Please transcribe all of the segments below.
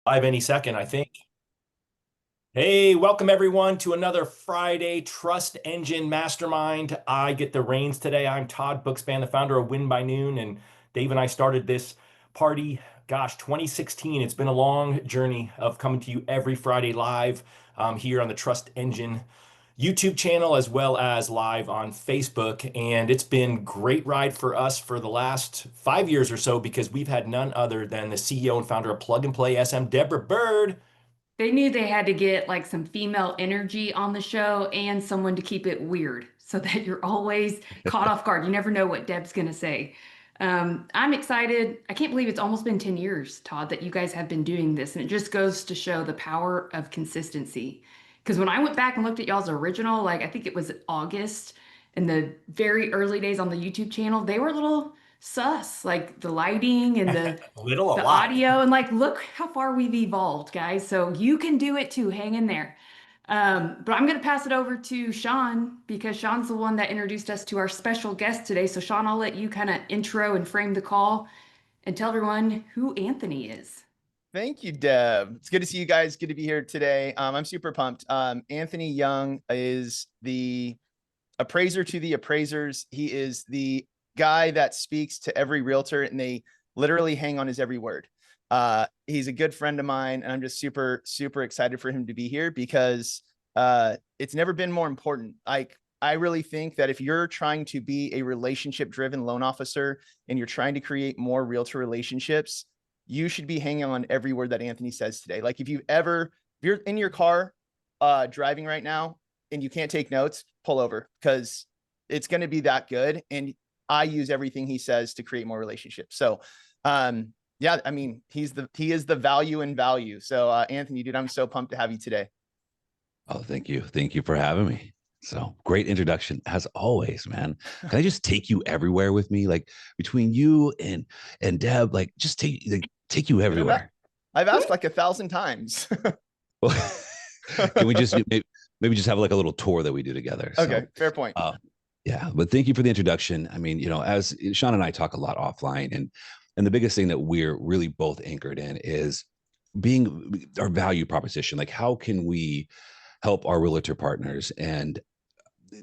Live any second, I think. Hey, welcome everyone to another Friday Trust Engine Mastermind. I get the reins today. I'm Todd Bookspan, the founder of Win by Noon, and Dave and I started this party, 2016. It's been a long journey of coming to you every Friday live here on the Trust Engine YouTube channel as well as live on Facebook. And it's been great ride for us for the last 5 years or so because we've had none other than the CEO and founder of Plug and Play SM, Deborah Bird. They knew they had to get like some female energy on the show and someone to keep it weird so that you're always caught off guard. You never know what Deb's going to say. I'm excited. I can't believe it's almost been 10 years, Todd, that you guys have been doing this. And it just goes to show the power of consistency. Because when I went back and looked at y'all's original, like I think it was August in the very early days on the YouTube channel, they were a little sus, like the lighting and the Little, a the lot. audio and like look how far we've evolved, guys. So you can do it too. Hang in there. But I'm going to pass it over to Sean because Sean's the one that introduced us to our special guest today. So Sean, I'll let you kind of intro and frame the call and tell everyone who Anthony is. Thank you, Deb. It's good to see you guys. Good to be here today. I'm super pumped. Anthony Young is the appraiser to the appraisers. He is the guy that speaks to every realtor and they literally hang on his every word. He's a good friend of mine and I'm just super, super excited for him to be here because it's never been more important. Like, I really think that if you're trying to be a relationship-driven loan officer and you're trying to create more realtor relationships, you should be hanging on every word that Anthony says today. Like if you're in your car driving right now and you can't take notes, pull over because it's going to be that good. And I use everything he says to create more relationships. So yeah, I mean, he is the value in value. So Anthony, dude, I'm so pumped to have you today. Oh, thank you. Thank you for having me. So great introduction as always, man. Can I just take you everywhere with me? Like between you and Deb, like just take you everywhere. I've asked like 1,000 times. Well, can we just maybe just have like a little tour that we do together? Okay, So, fair point. yeah, but thank you for the introduction. I mean, as Sean and I talk a lot offline, and the biggest thing that we're really both anchored in is being our value proposition. Like, how can we help our realtor partners and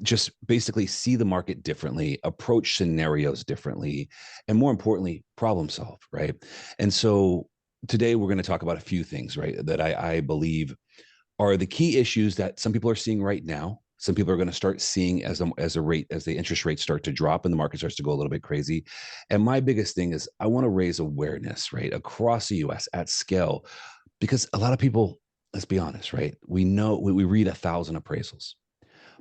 just basically see the market differently, approach scenarios differently, and more importantly, problem solve, right? And so today we're going to talk about a few things, right, that I believe are the key issues that some people are seeing right now. Some people are going to start seeing as the interest rates start to drop and the market starts to go a little bit crazy. And my biggest thing is I want to raise awareness, right, across the U.S. at scale, because a lot of people, let's be honest, right, we know we read 1,000 appraisals,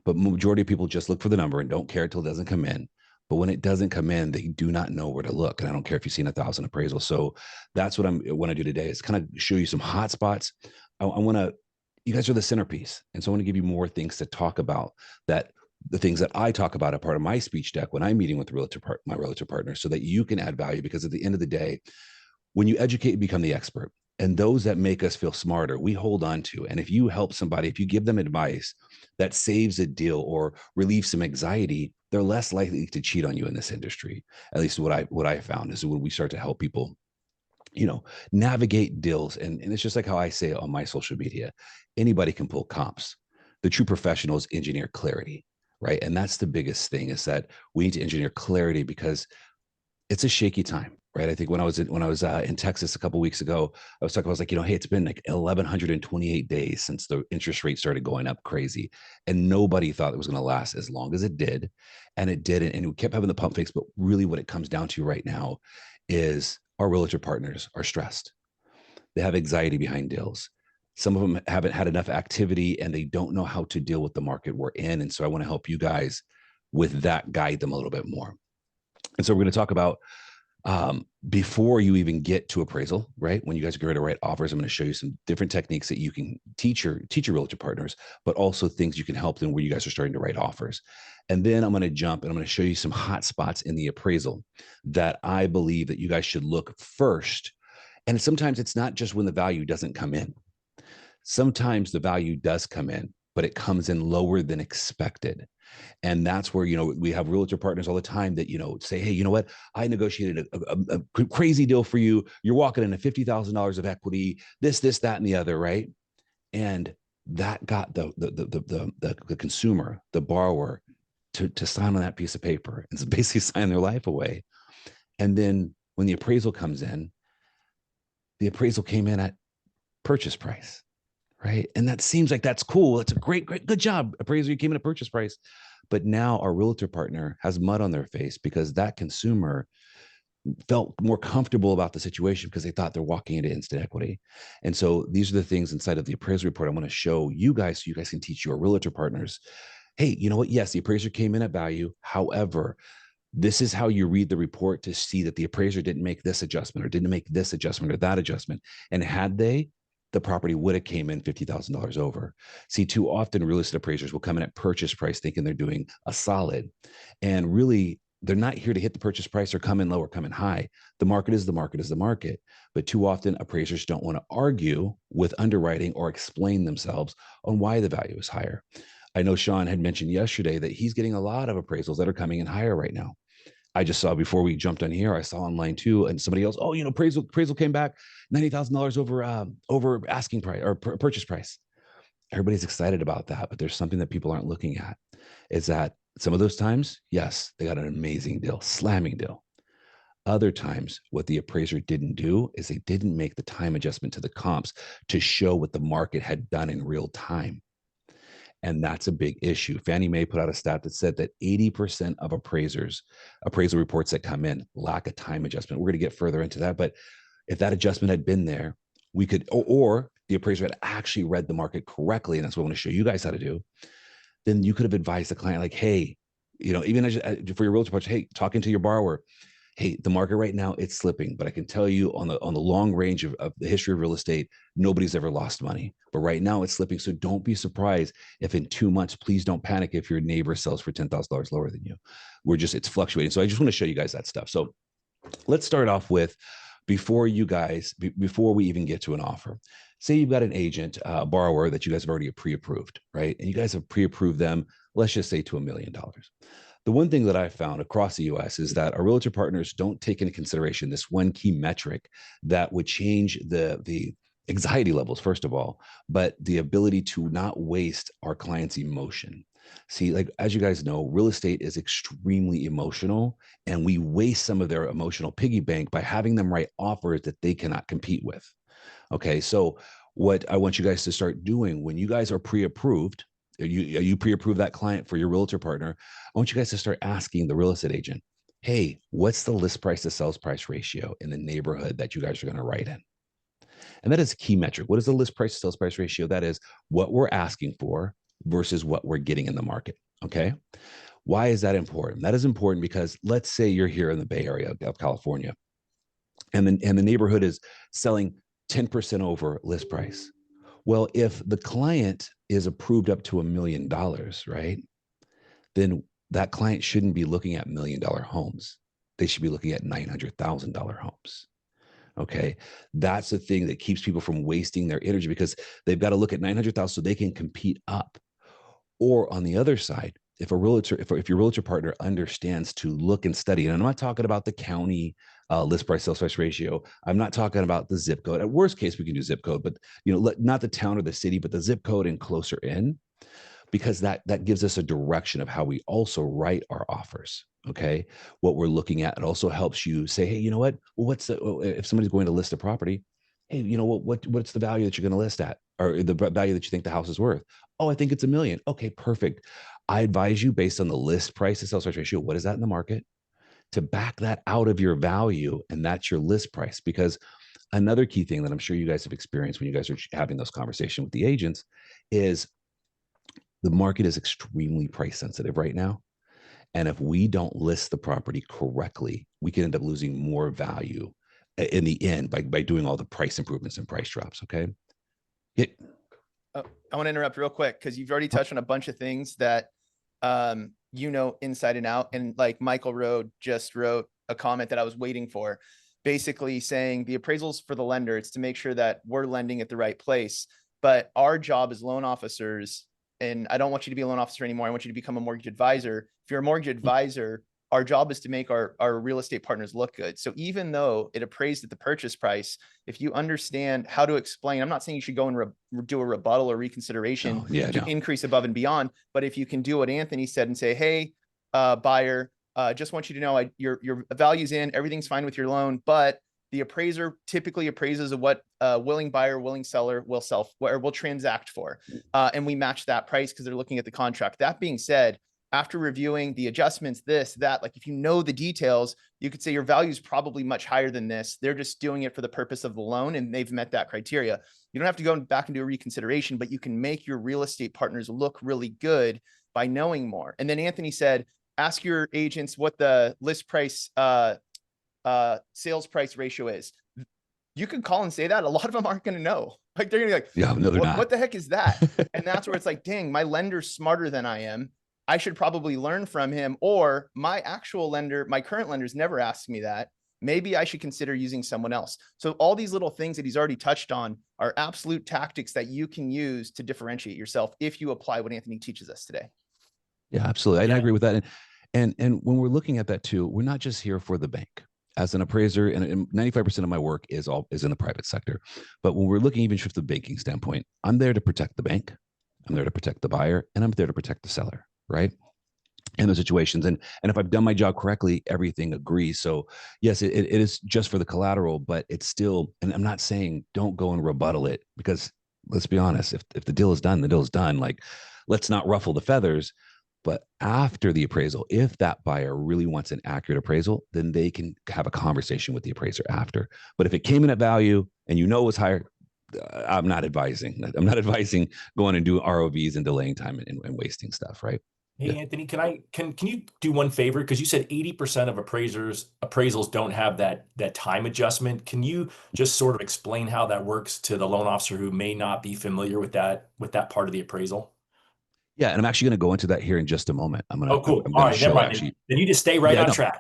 but majority of people just look for the number and don't care until it doesn't come in. But when it doesn't come in, they do not know where to look. And I don't care if you've seen 1,000 appraisals. So that's what I want to do today is kind of show you some hot spots. I want to, you guys are the centerpiece. And so I want to give you more things to talk about, that the things that I talk about are part of my speech deck when I'm meeting with my realtor partners, so that you can add value. Because at the end of the day, when you educate, you become the expert. And those that make us feel smarter, we hold on to. And if you help somebody, if you give them advice that saves a deal or relieves some anxiety, they're less likely to cheat on you in this industry. At least what I found is when we start to help people, navigate deals. And it's just like how I say on my social media, anybody can pull comps. The true professionals engineer clarity, right? And that's the biggest thing, is that we need to engineer clarity because it's a shaky time, right? I think when I was in Texas a couple of weeks ago, I was like, hey, it's been like 1,128 days since the interest rate started going up crazy, and nobody thought it was going to last as long as it did, and it didn't. And we kept having the pump fakes, but really, what it comes down to right now is our realtor partners are stressed. They have anxiety behind deals. Some of them haven't had enough activity, and they don't know how to deal with the market we're in. And so I want to help you guys with that, guide them a little bit more. And so we're going to talk about before you even get to appraisal, right? When you guys are ready to write offers, I'm going to show you some different techniques that you can teach your realtor partners, but also things you can help them where you guys are starting to write offers. And then I'm going to jump and I'm going to show you some hot spots in the appraisal that I believe that you guys should look first. And sometimes it's not just when the value doesn't come in. Sometimes the value does come in, but it comes in lower than expected. And that's where, you know, we have realtor partners all the time that, you know, say, hey, you know what? I negotiated a crazy deal for you. You're walking into $50,000 of equity, this, that, and the other, right? And that got the consumer, the borrower, to sign on that piece of paper and basically sign their life away. And then when the appraisal comes in, the appraisal came in at purchase price, right? And that seems like that's cool. That's a great, good job. Appraiser, you came in at purchase price. But now our realtor partner has mud on their face because that consumer felt more comfortable about the situation because they thought they're walking into instant equity. And so these are the things inside of the appraisal report I want to show you guys so you guys can teach your realtor partners. Hey, you know what? Yes, the appraiser came in at value. However, this is how you read the report to see that the appraiser didn't make this adjustment or didn't make this adjustment or that adjustment. And had they, the property would have came in $50,000 over. See, too often real estate appraisers will come in at purchase price thinking they're doing a solid. And really, they're not here to hit the purchase price or come in low or come in high. The market is the market is the market. But too often appraisers don't want to argue with underwriting or explain themselves on why the value is higher. I know Sean had mentioned yesterday that he's getting a lot of appraisals that are coming in higher right now. I just saw before we jumped on here, I saw online too, and somebody else, oh, you know, appraisal came back $90,000 over asking price or purchase price. Everybody's excited about that, but there's something that people aren't looking at is that some of those times, yes, they got an amazing deal, slamming deal. Other times, what the appraiser didn't do is they didn't make the time adjustment to the comps to show what the market had done in real time. And that's a big issue. Fannie Mae put out a stat that said that 80% of appraisal reports that come in lack a time adjustment. We're going to get further into that. But if that adjustment had been there, we could, or the appraiser had actually read the market correctly, and that's what I want to show you guys how to do, then you could have advised the client like, hey, you know, even for your realtor approach, hey, talking to your borrower, hey, the market right now, it's slipping, but I can tell you on the long range of the history of real estate, nobody's ever lost money. But right now it's slipping. So don't be surprised if in 2 months, please don't panic if your neighbor sells for $10,000 lower than you. It's fluctuating. So I just want to show you guys that stuff. So let's start off with, before we even get to an offer, say you've got an agent, borrower that you guys have already pre-approved, right? And you guys have pre-approved them, let's just say to $1 million. The one thing that I found across the US is that our realtor partners don't take into consideration this one key metric that would change the anxiety levels, first of all, but the ability to not waste our clients' emotion. See, like, as you guys know, real estate is extremely emotional, and we waste some of their emotional piggy bank by having them write offers that they cannot compete with. Okay, so what I want you guys to start doing when you guys are pre-approved, you pre-approve that client for your realtor partner, I want you guys to start asking the real estate agent, hey, what's the list price to sales price ratio in the neighborhood that you guys are going to write in? And that is a key metric. What is the list price to sales price ratio? That is what we're asking for versus what we're getting in the market. Okay. Why is that important? That is important because let's say you're here in the Bay Area of California, and the neighborhood is selling 10% over list price. Well, if the client is approved up to $1 million, right, then that client shouldn't be looking at $1 million homes. They should be looking at $900,000 homes. Okay. That's the thing that keeps people from wasting their energy, because they've got to look at 900,000 so they can compete up. Or on the other side, if your realtor partner understands to look and study, and I'm not talking about the county list price sales price ratio. I'm not talking about the zip code. At worst case, we can do zip code, but not the town or the city, but the zip code and closer in, because that gives us a direction of how we also write our offers. Okay, what we're looking at. It also helps you say, hey, you know what? Well, if somebody's going to list a property, hey, you know what's the value that you're going to list at, or the value that you think the house is worth? Oh, I think it's $1 million. Okay, perfect. I advise you, based on the list price to sales price ratio, what is that in the market, to back that out of your value, and that's your list price. Because another key thing that I'm sure you guys have experienced when you guys are having those conversations with the agents is the market is extremely price sensitive right now. And if we don't list the property correctly, we can end up losing more value in the end by doing all the price improvements and price drops. Okay. I want to interrupt real quick because you've already touched on a bunch of things that inside and out. And like Michael Road just wrote a comment that I was waiting for, basically saying the appraisals for the lender, it's to make sure that we're lending at the right place. But our job as loan officers and I don't want you to be a loan officer anymore. I want you to become a mortgage advisor. If you're a mortgage advisor, our job is to make our real estate partners look good. So even though it appraised at the purchase price, if you understand how to explain, I'm not saying you should go and do a rebuttal or reconsideration to increase above and beyond, but if you can do what Anthony said and say, hey, buyer, just want you to know your value's in, everything's fine with your loan, but the appraiser typically appraises of what willing buyer, willing seller will sell or will transact for. And we match that price because they're looking at the contract. That being said, after reviewing the adjustments, this, that, like if you know the details, you could say your value is probably much higher than this. They're just doing it for the purpose of the loan and they've met that criteria. You don't have to go back and do a reconsideration, but you can make your real estate partners look really good by knowing more. And then Anthony said, ask your agents what the list price, sales price ratio is. You could call and say that. A lot of them aren't going to know. Like they're going to be like, yeah, no, they're not. What the heck is that? And that's where it's like, dang, my lender's smarter than I am. I should probably learn from him, or my actual lender, my current lender's never asked me that. Maybe I should consider using someone else. So all these little things that he's already touched on are absolute tactics that you can use to differentiate yourself if you apply what Anthony teaches us today. Yeah, absolutely. I agree with that. And when we're looking at that too, we're not just here for the bank. As an appraiser, and 95% of my work is in the private sector. But when we're looking even from the banking standpoint, I'm there to protect the bank, I'm there to protect the buyer, and I'm there to protect the seller, right? In those situations. And if I've done my job correctly, everything agrees. So yes, it is just for the collateral, but it's still, and I'm not saying don't go and rebuttal it, because let's be honest, if the deal is done, the deal is done. Like, let's not ruffle the feathers. But after the appraisal, if that buyer really wants an accurate appraisal, then they can have a conversation with the appraiser after. But if it came in at value and you know it was higher, I'm not advising. I'm not advising going and doing ROVs and delaying time and wasting stuff, right? Hey, Anthony, can you do one favor? Because you said 80% of appraisals don't have that time adjustment. Can you just sort of explain how that works to the loan officer who may not be familiar with that part of the appraisal? Yeah, and I'm actually going to go into that here in just a moment. Oh, cool. All right, never mind. Then you just stay right on track.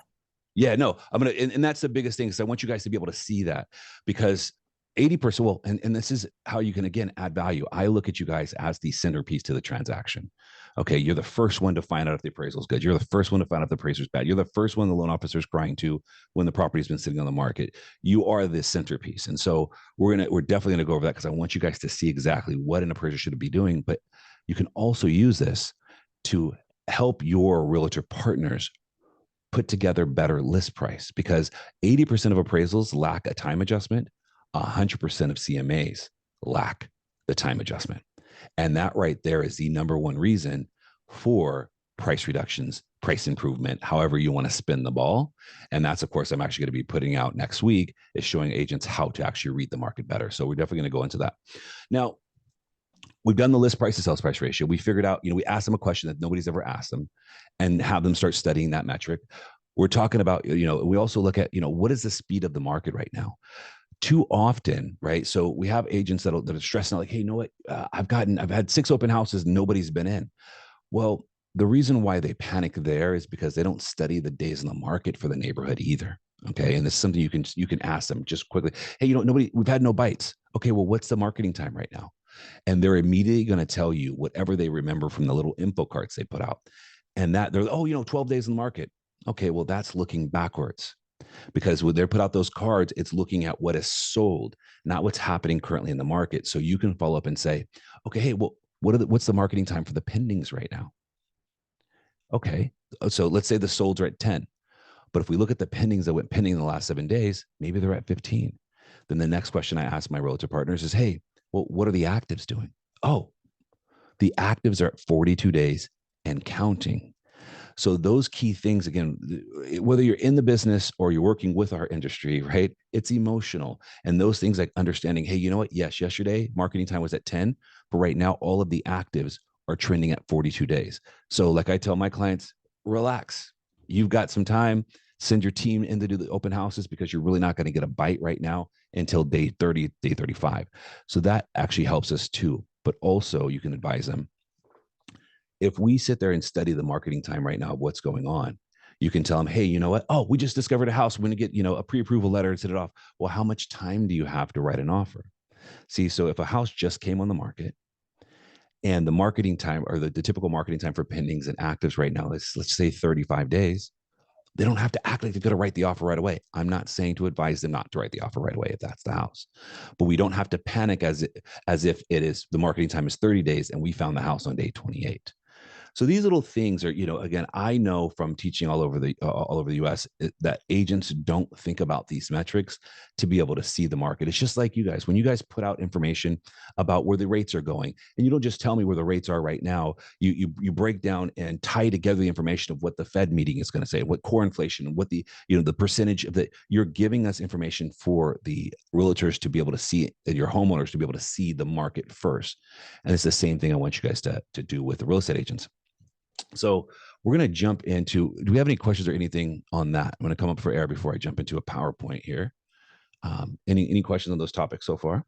Yeah, no, I'm going to, and that's the biggest thing, because I want you guys to be able to see that, because 80%, well, and this is how you can, again, add value. I look at you guys as the centerpiece to the transaction. Okay, you're the first one to find out if the appraisal is good. You're the first one to find out if the appraiser is bad. You're the first one the loan officer is crying to when the property's been sitting on the market. You are the centerpiece. And so we're definitely going to go over that, because I want you guys to see exactly what an appraiser should be doing. But you can also use this to help your realtor partners put together better list price, because 80% of appraisals lack a time adjustment. 100% of CMAs lack the time adjustment. And that right there is the number one reason for price reductions, price improvement, however you want to spin the ball. And that's, of course, I'm actually going to be putting out next week, is showing agents how to actually read the market better. So we're definitely going to go into that. Now, we've done the list price to sales price ratio. We figured out, we asked them a question that nobody's ever asked them and have them start studying that metric. We're talking about, we also look at, what is the speed of the market right now? Too often, right? So we have agents that are stressing out, like, hey, you know what? I've had 6 open houses, nobody's been in. Well, the reason why they panic there is because they don't study the days in the market for the neighborhood either. Okay. And this is something you can ask them just quickly. Hey, we've had no bites. Okay. Well, what's the marketing time right now? And they're immediately going to tell you whatever they remember from the little info cards they put out. And that they're, 12 days in the market. Okay. Well, that's looking backwards, because when they put out those cards, it's looking at what is sold, not what's happening currently in the market. So you can follow up and say, okay, hey, well, what's the marketing time for the pendings right now? Okay. So let's say the solds are at 10, but if we look at the pendings that went pending in the last 7 days, maybe they're at 15. Then the next question I ask my realtor partners is, hey, well, what are the actives doing? Oh, the actives are at 42 days and counting. So those key things, again, whether you're in the business or you're working with our industry, right? It's emotional. And those things like understanding, hey, you know what? Yes, yesterday marketing time was at 10, but right now all of the actives are trending at 42 days. So like I tell my clients, relax. You've got some time. Send your team in to do the open houses, because you're really not going to get a bite right now until day 30, day 35. So that actually helps us too. But also you can advise them, if we sit there and study the marketing time right now of what's going on, you can tell them, hey, you know what? Oh, we just discovered a house. We're going to get, a pre-approval letter and set it off. Well, how much time do you have to write an offer? See, so if a house just came on the market And the marketing time, or the typical marketing time for pendings and actives right now is, let's say, 35 days. They don't have to act like they're going to write the offer right away. I'm not saying to advise them not to write the offer right away if that's the house, but we don't have to panic as if it is, the marketing time is 30 days and we found the house on day 28. So these little things are, again, I know from teaching all over the US that agents don't think about these metrics to be able to see the market. It's just like you guys, when you guys put out information about where the rates are going, and you don't just tell me where the rates are right now, you break down and tie together the information of what the Fed meeting is going to say, what core inflation, what the, the percentage of the, you're giving us information for the realtors to be able to see it, and your homeowners to be able to see the market first. And it's the same thing I want you guys to do with the real estate agents. So we're going to jump into, do we have any questions or anything on that? I'm going to come up for air before I jump into a PowerPoint here. Any questions on those topics so far?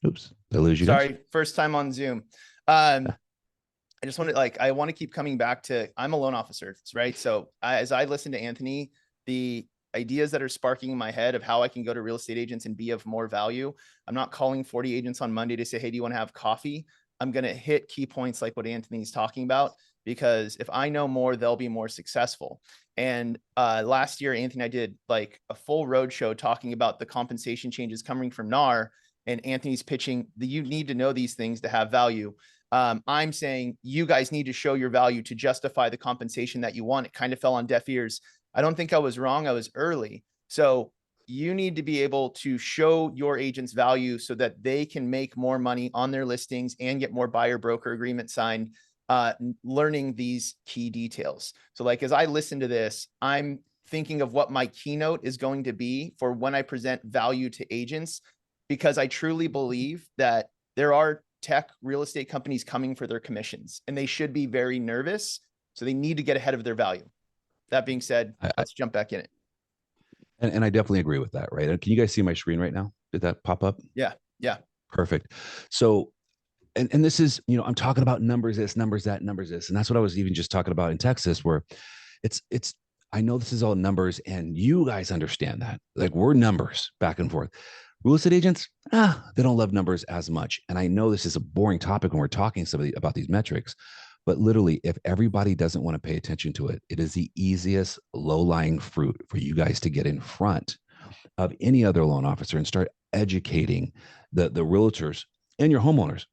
Oops, did I lose you guys? Sorry, first time on Zoom. I just want to I want to keep coming back to, I'm a loan officer, right? So as I listen to Anthony, the ideas that are sparking in my head of how I can go to real estate agents and be of more value. I'm not calling 40 agents on Monday to say, hey, do you want to have coffee? I'm going to hit key points like what Anthony's talking about, because if I know more, they'll be more successful. And last year, Anthony, I did like a full roadshow talking about the compensation changes coming from NAR, and Anthony's pitching that you need to know these things to have value. I'm saying you guys need to show your value to justify the compensation that you want. It kind of fell on deaf ears. I don't think I was wrong. I was early. So you need to be able to show your agents value so that they can make more money on their listings and get more buyer broker agreement signed, learning these key details. So like, as I listen to this, I'm thinking of what my keynote is going to be for when I present value to agents, because I truly believe that there are tech real estate companies coming for their commissions, and they should be very nervous. So they need to get ahead of their value. That being said, let's jump back in it. And I definitely agree with that, right? Can you guys see my screen right now? Did that pop up? Yeah. Yeah. Perfect. So, and this is, I'm talking about numbers, this, numbers, that, numbers, this. And that's what I was even just talking about in Texas, where it's, I know this is all numbers, and you guys understand that. Like, we're numbers back and forth. Real estate agents, they don't love numbers as much. And I know this is a boring topic when we're talking about these metrics, but literally, if everybody doesn't want to pay attention to it, it is the easiest low-lying fruit for you guys to get in front of any other loan officer and start educating the realtors and your homeowners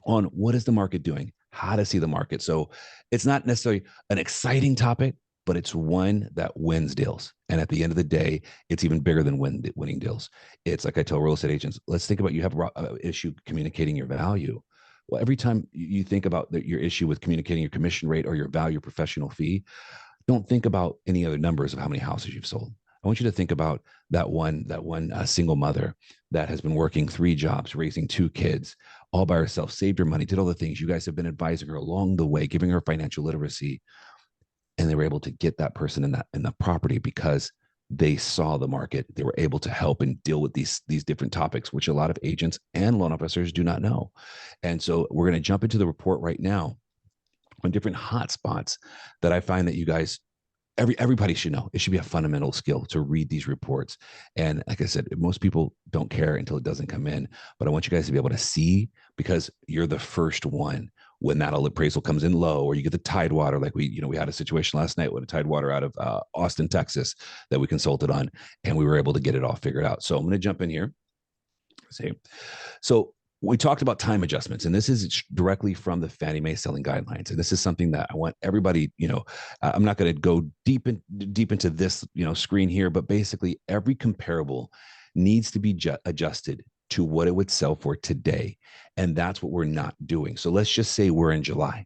on what is the market doing, how to see the market. So it's not necessarily an exciting topic, but it's one that wins deals. And at the end of the day, it's even bigger than winning deals. It's like I tell real estate agents, let's think about, you have an issue communicating your value. Well, every time you think about your issue with communicating your commission rate or your value professional fee, don't think about any other numbers of how many houses you've sold. I want you to think about that one single mother that has been working 3 jobs, raising 2 kids, all by herself, saved her money, did all the things. You guys have been advising her along the way, giving her financial literacy. And they were able to get that person in the property because they saw the market. They were able to help and deal with these different topics, which a lot of agents and loan officers do not know. And so we're going to jump into the report right now on different hot spots that I find that you guys, everybody should know. It should be a fundamental skill to read these reports. And like I said, most people don't care until it doesn't come in, but I want you guys to be able to see, because you're the first one when that appraisal comes in low, or you get the Tidewater, like we had a situation last night with a Tidewater out of Austin, Texas, that we consulted on, and we were able to get it all figured out. So I'm going to jump in here. See, so we talked about time adjustments, and this is directly from the Fannie Mae selling guidelines. And this is something that I want everybody, I'm not going to go deep into this, screen here, but basically every comparable needs to be adjusted to what it would sell for today. And that's what we're not doing. So let's just say we're in July.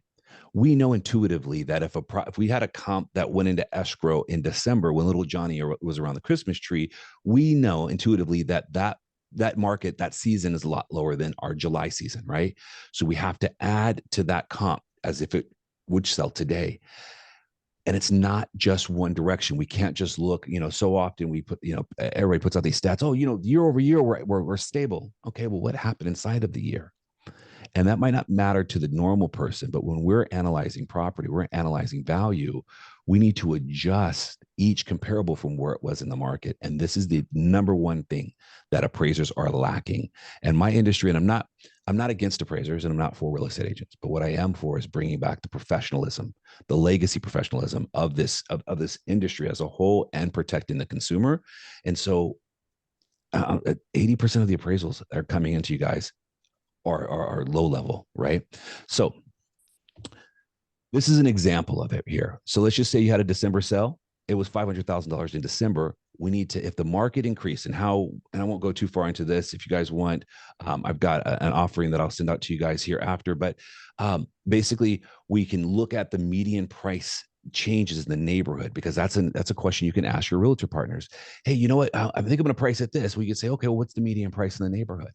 We know intuitively that if we had a comp that went into escrow in December when little Johnny was around the Christmas tree, we know intuitively that market, that season is a lot lower than our July season, right? So we have to add to that comp as if it would sell today. And it's not just one direction. We can't just look, so often we put, everybody puts out these stats. Oh, year over year, we're stable. Okay, well, what happened inside of the year? And that might not matter to the normal person, but when we're analyzing property, we're analyzing value, we need to adjust each comparable from where it was in the market. And this is the number one thing that appraisers are lacking. And my industry, and I'm not against appraisers and I'm not for real estate agents, but what I am for is bringing back the professionalism, the legacy professionalism of this industry as a whole, and protecting the consumer. And so 80% of the appraisals that are coming into you guys are low level, right? So this is an example of it here. So let's just say you had a December sale. It was $500,000 in December. We need to, if the market increased, and I won't go too far into this. If you guys want, I've got an offering that I'll send out to you guys here after, but basically we can look at the median price changes in the neighborhood, because that's a question you can ask your realtor partners. Hey, you know what? I think I'm going to price it this. We could say, okay, well, what's the median price in the neighborhood?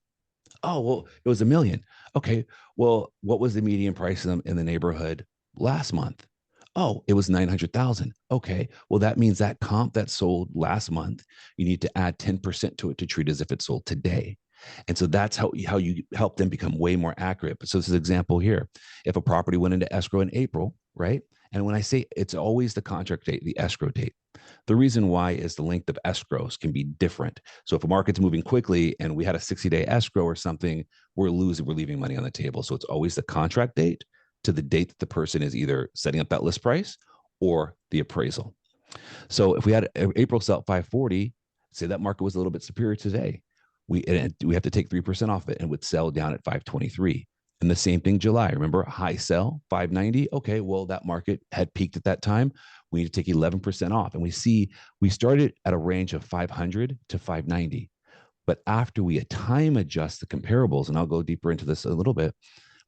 Oh, well, it was $1 million. Okay. Well, what was the median price in the neighborhood last month? Oh, it was 900,000. Okay. Well, that means that comp that sold last month, you need to add 10% to it to treat as if it sold today. And so that's how you help them become way more accurate. So this is an example here. If a property went into escrow in April, right? And when I say it's always the contract date, the escrow date, the reason why is the length of escrows can be different. So if a market's moving quickly and we had a 60-day escrow or something, we're leaving money on the table. So it's always the contract date to the date that the person is either setting up that list price or the appraisal. So if we had April sell at 540, say that market was a little bit superior today, we have to take 3% off it and would sell down at 523. And the same thing July. Remember, high sell 590. Okay, well, that market had peaked at that time. We need to take 11% off. And we started at a range of 500 to 590. But after we time adjust the comparables, and I'll go deeper into this a little bit,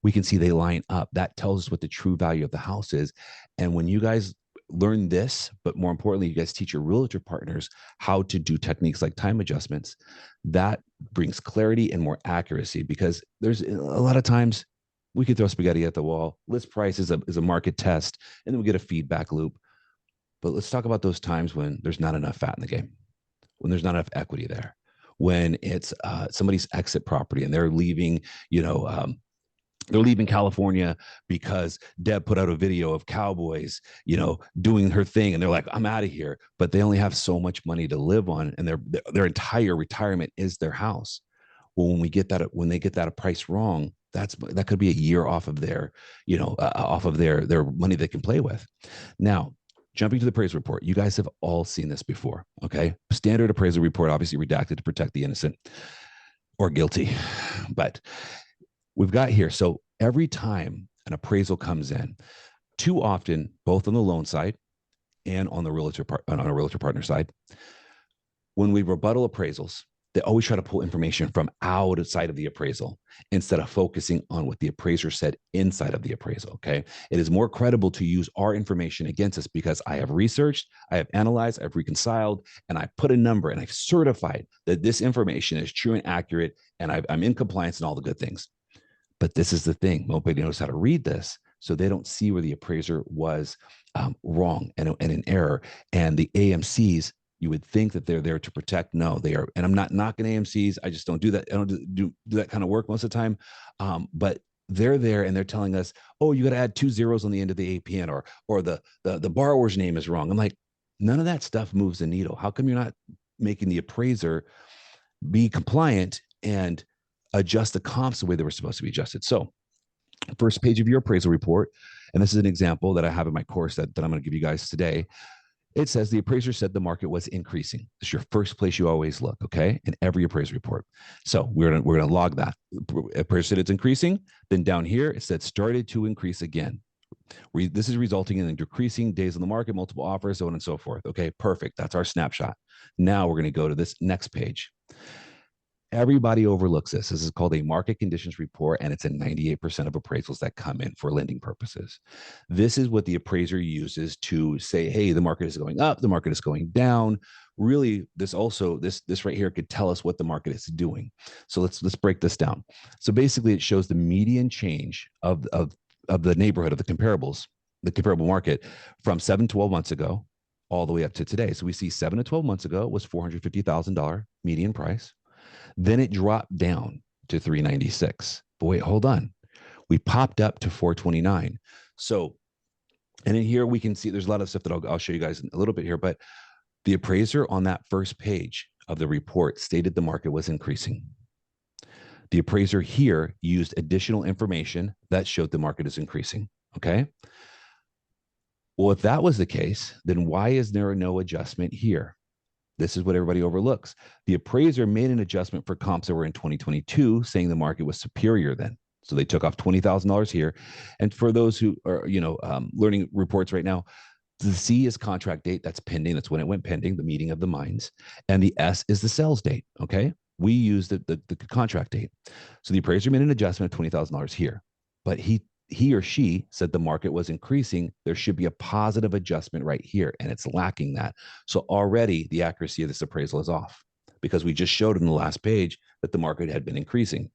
we can see they line up. That tells us what the true value of the house is. And when you guys learn this, but more importantly, you guys teach your realtor partners how to do techniques like time adjustments, that brings clarity and more accuracy, because there's a lot of times we could throw spaghetti at the wall. List price is a market test, and then we get a feedback loop. But let's talk about those times when there's not enough fat in the game, when there's not enough equity there, when it's somebody's exit property and they're leaving, they're leaving California because Deb put out a video of cowboys, doing her thing. And they're like, I'm out of here, but they only have so much money to live on. And their entire retirement is their house. Well, when they get that price wrong, that could be a year off of their, off of their money they can play with. Now, jumping to the appraisal report, you guys have all seen this before. Okay. Standard appraisal report, obviously redacted to protect the innocent or guilty, but we've got here. So every time an appraisal comes in, too often, both on the loan side and on a realtor partner side, when we rebuttal appraisals, they always try to pull information from outside of the appraisal instead of focusing on what the appraiser said inside of the appraisal. Okay. It is more credible to use our information against us because I have researched, I have analyzed, I've reconciled, and I put a number and I've certified that this information is true and accurate, and I'm in compliance and all the good things. But this is the thing. Nobody knows how to read this. So they don't see where the appraiser was wrong and in error. And the AMCs, you would think that they're there to protect. No, they are. And I'm not knocking AMCs. I just don't do that. I don't do that kind of work most of the time. But they're there and they're telling us, oh, you got to add 2 zeros on the end of the APN, or the borrower's name is wrong. I'm like, none of that stuff moves the needle. How come you're not making the appraiser be compliant and adjust the comps the way they were supposed to be adjusted? So first page of your appraisal report, and this is an example that I have in my course that I'm going to give you guys today. It says the appraiser said the market was increasing. This is your first place you always look, okay, in every appraisal report. So we're gonna log that. Appraiser said it's increasing. Then down here it said started to increase again. This is resulting in decreasing days on the market, multiple offers, so on and so forth. Okay, perfect. That's our snapshot. Now we're going to go to this next page. Everybody overlooks this. This is called a market conditions report, and it's in 98% of appraisals that come in for lending purposes. This is what the appraiser uses to say, hey, the market is going up, the market is going down. Really, this right here could tell us what the market is doing. So let's break this down. So basically, it shows the median change of the neighborhood of the comparable market from 7 to 12 months ago all the way up to today. So we see 7 to 12 months ago was $450,000 median price. Then it dropped down to 396. But wait, hold on. We popped up to 429. So, and in here we can see there's a lot of stuff that I'll show you guys in a little bit here, but the appraiser on that first page of the report stated the market was increasing. The appraiser here used additional information that showed the market is increasing. Okay. Well, if that was the case, then why is there no adjustment here? This is what everybody overlooks. The appraiser made an adjustment for comps that were in 2022, saying the market was superior then. So they took off $20,000 here. And for those who are, learning reports right now, the C is contract date. That's pending. That's when it went pending, the meeting of the minds. And the S is the sales date. Okay. We use the contract date. So the appraiser made an adjustment of $20,000 here, but he or she said the market was increasing. There should be a positive adjustment right here, and it's lacking that. So already the accuracy of this appraisal is off because we just showed in the last page that the market had been increasing.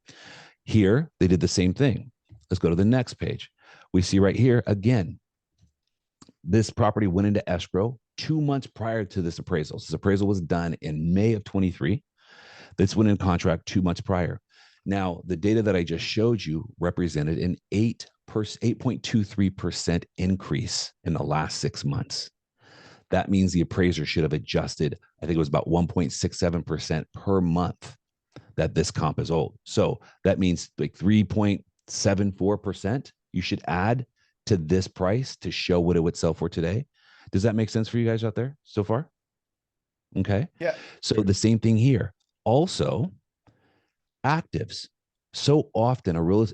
Here, they did the same thing. Let's go to the next page. We see right here, again, this property went into escrow 2 months prior to this appraisal. This appraisal was done in May of 23. This went in contract 2 months prior. Now, the data that I just showed you represented an 8.23% increase in the last 6 months. That means the appraiser should have adjusted, I think it was about 1.67% per month that this comp is old. So that means like 3.74% you should add to this price to show what it would sell for today. Does that make sense for you guys out there so far? Okay. Yeah. So the same thing here. Also, actives. So often a real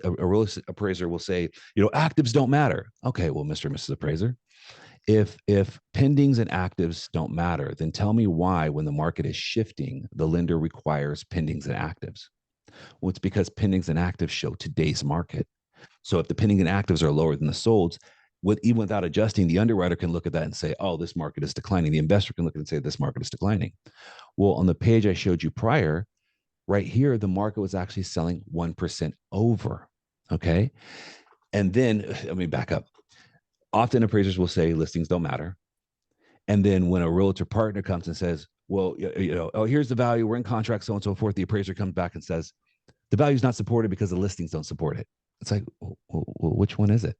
appraiser will say, actives don't matter. Okay, well, Mr. and Mrs. Appraiser, if pendings and actives don't matter, then tell me why, when the market is shifting, the lender requires pendings and actives. Well, it's because pendings and actives show today's market. So if the pending and actives are lower than the solds, even without adjusting, the underwriter can look at that and say, oh, this market is declining. The investor can look at it and say, this market is declining. Well, on the page I showed you prior, right here, the market was actually selling 1% over. Okay. And then let me back up. Often appraisers will say listings don't matter. And then when a realtor partner comes and says, well, oh, here's the value, we're in contract, so on and so forth, the appraiser comes back and says, the value is not supported because the listings don't support it. It's like, well, which one is it?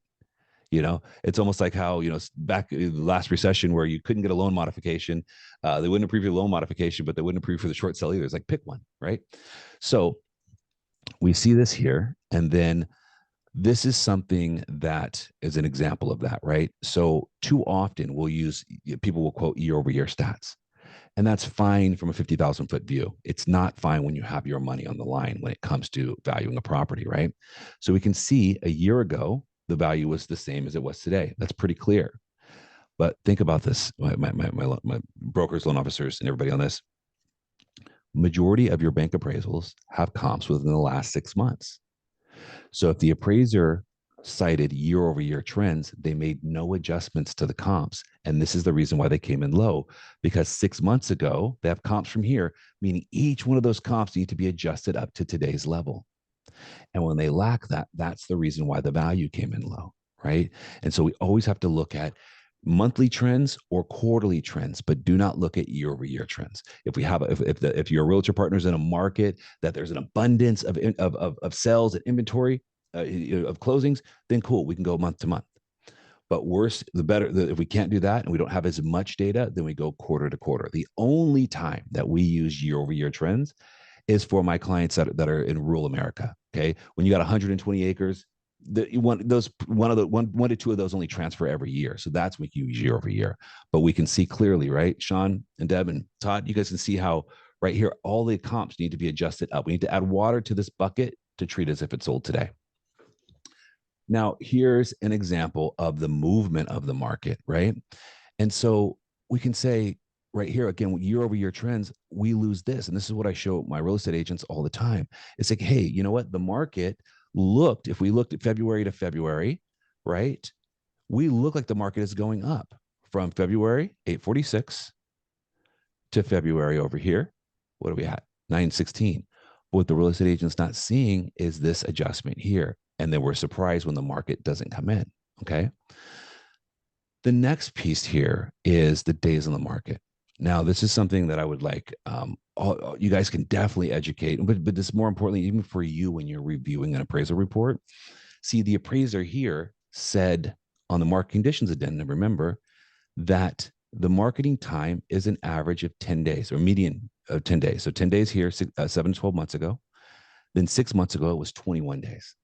It's almost like how, back in the last recession where you couldn't get a loan modification. They wouldn't approve your loan modification, but they wouldn't approve for the short sale either. It's like, pick one, right? So we see this here. And then this is something that is an example of that, right? So too often people will quote year-over-year stats. And that's fine from a 50,000 foot view. It's not fine when you have your money on the line when it comes to valuing a property, right? So we can see a year ago, the value was the same as it was today. That's pretty clear. But think about this, my brokers, loan officers, and everybody on this. Majority of your bank appraisals have comps within the last 6 months. So if the appraiser cited year-over-year trends, they made no adjustments to the comps. And this is the reason why they came in low, because 6 months ago, they have comps from here, meaning each one of those comps need to be adjusted up to today's level. And when they lack that, that's the reason why the value came in low, right? And so we always have to look at monthly trends or quarterly trends, but do not look at year-over-year trends. If your realtor partner is in a market that there's an abundance of sales and inventory of closings, then cool, we can go month to month. But worse, the better. If we can't do that and we don't have as much data, then we go quarter to quarter. The only time that we use year-over-year trends is for my clients that are in rural America. Okay, when you got 120 acres, one to two of those only transfer every year. So that's what you use year over year. But we can see clearly, right? Sean and Deb and Todd, you guys can see how right here, all the comps need to be adjusted up. We need to add water to this bucket to treat as if it's sold today. Now, here's an example of the movement of the market, right? And so we can say right here, again, year over year trends, we lose this. And this is what I show my real estate agents all the time. It's like, hey, you know what? The market if we looked at February to February, right? We look like the market is going up from February 846 to February over here. What are we at? 916. What the real estate agent's not seeing is this adjustment here. And then we're surprised when the market doesn't come in. Okay. The next piece here is the days on the market. Now, this is something that I would like, you guys can definitely educate, but this more importantly, even for you when you're reviewing an appraisal report, See, the appraiser here said on the market conditions addendum, remember that the marketing time is an average of 10 days or median of 10 days. So 10 days here, 7 to 12 months ago. Then 6 months ago, it was 21 days.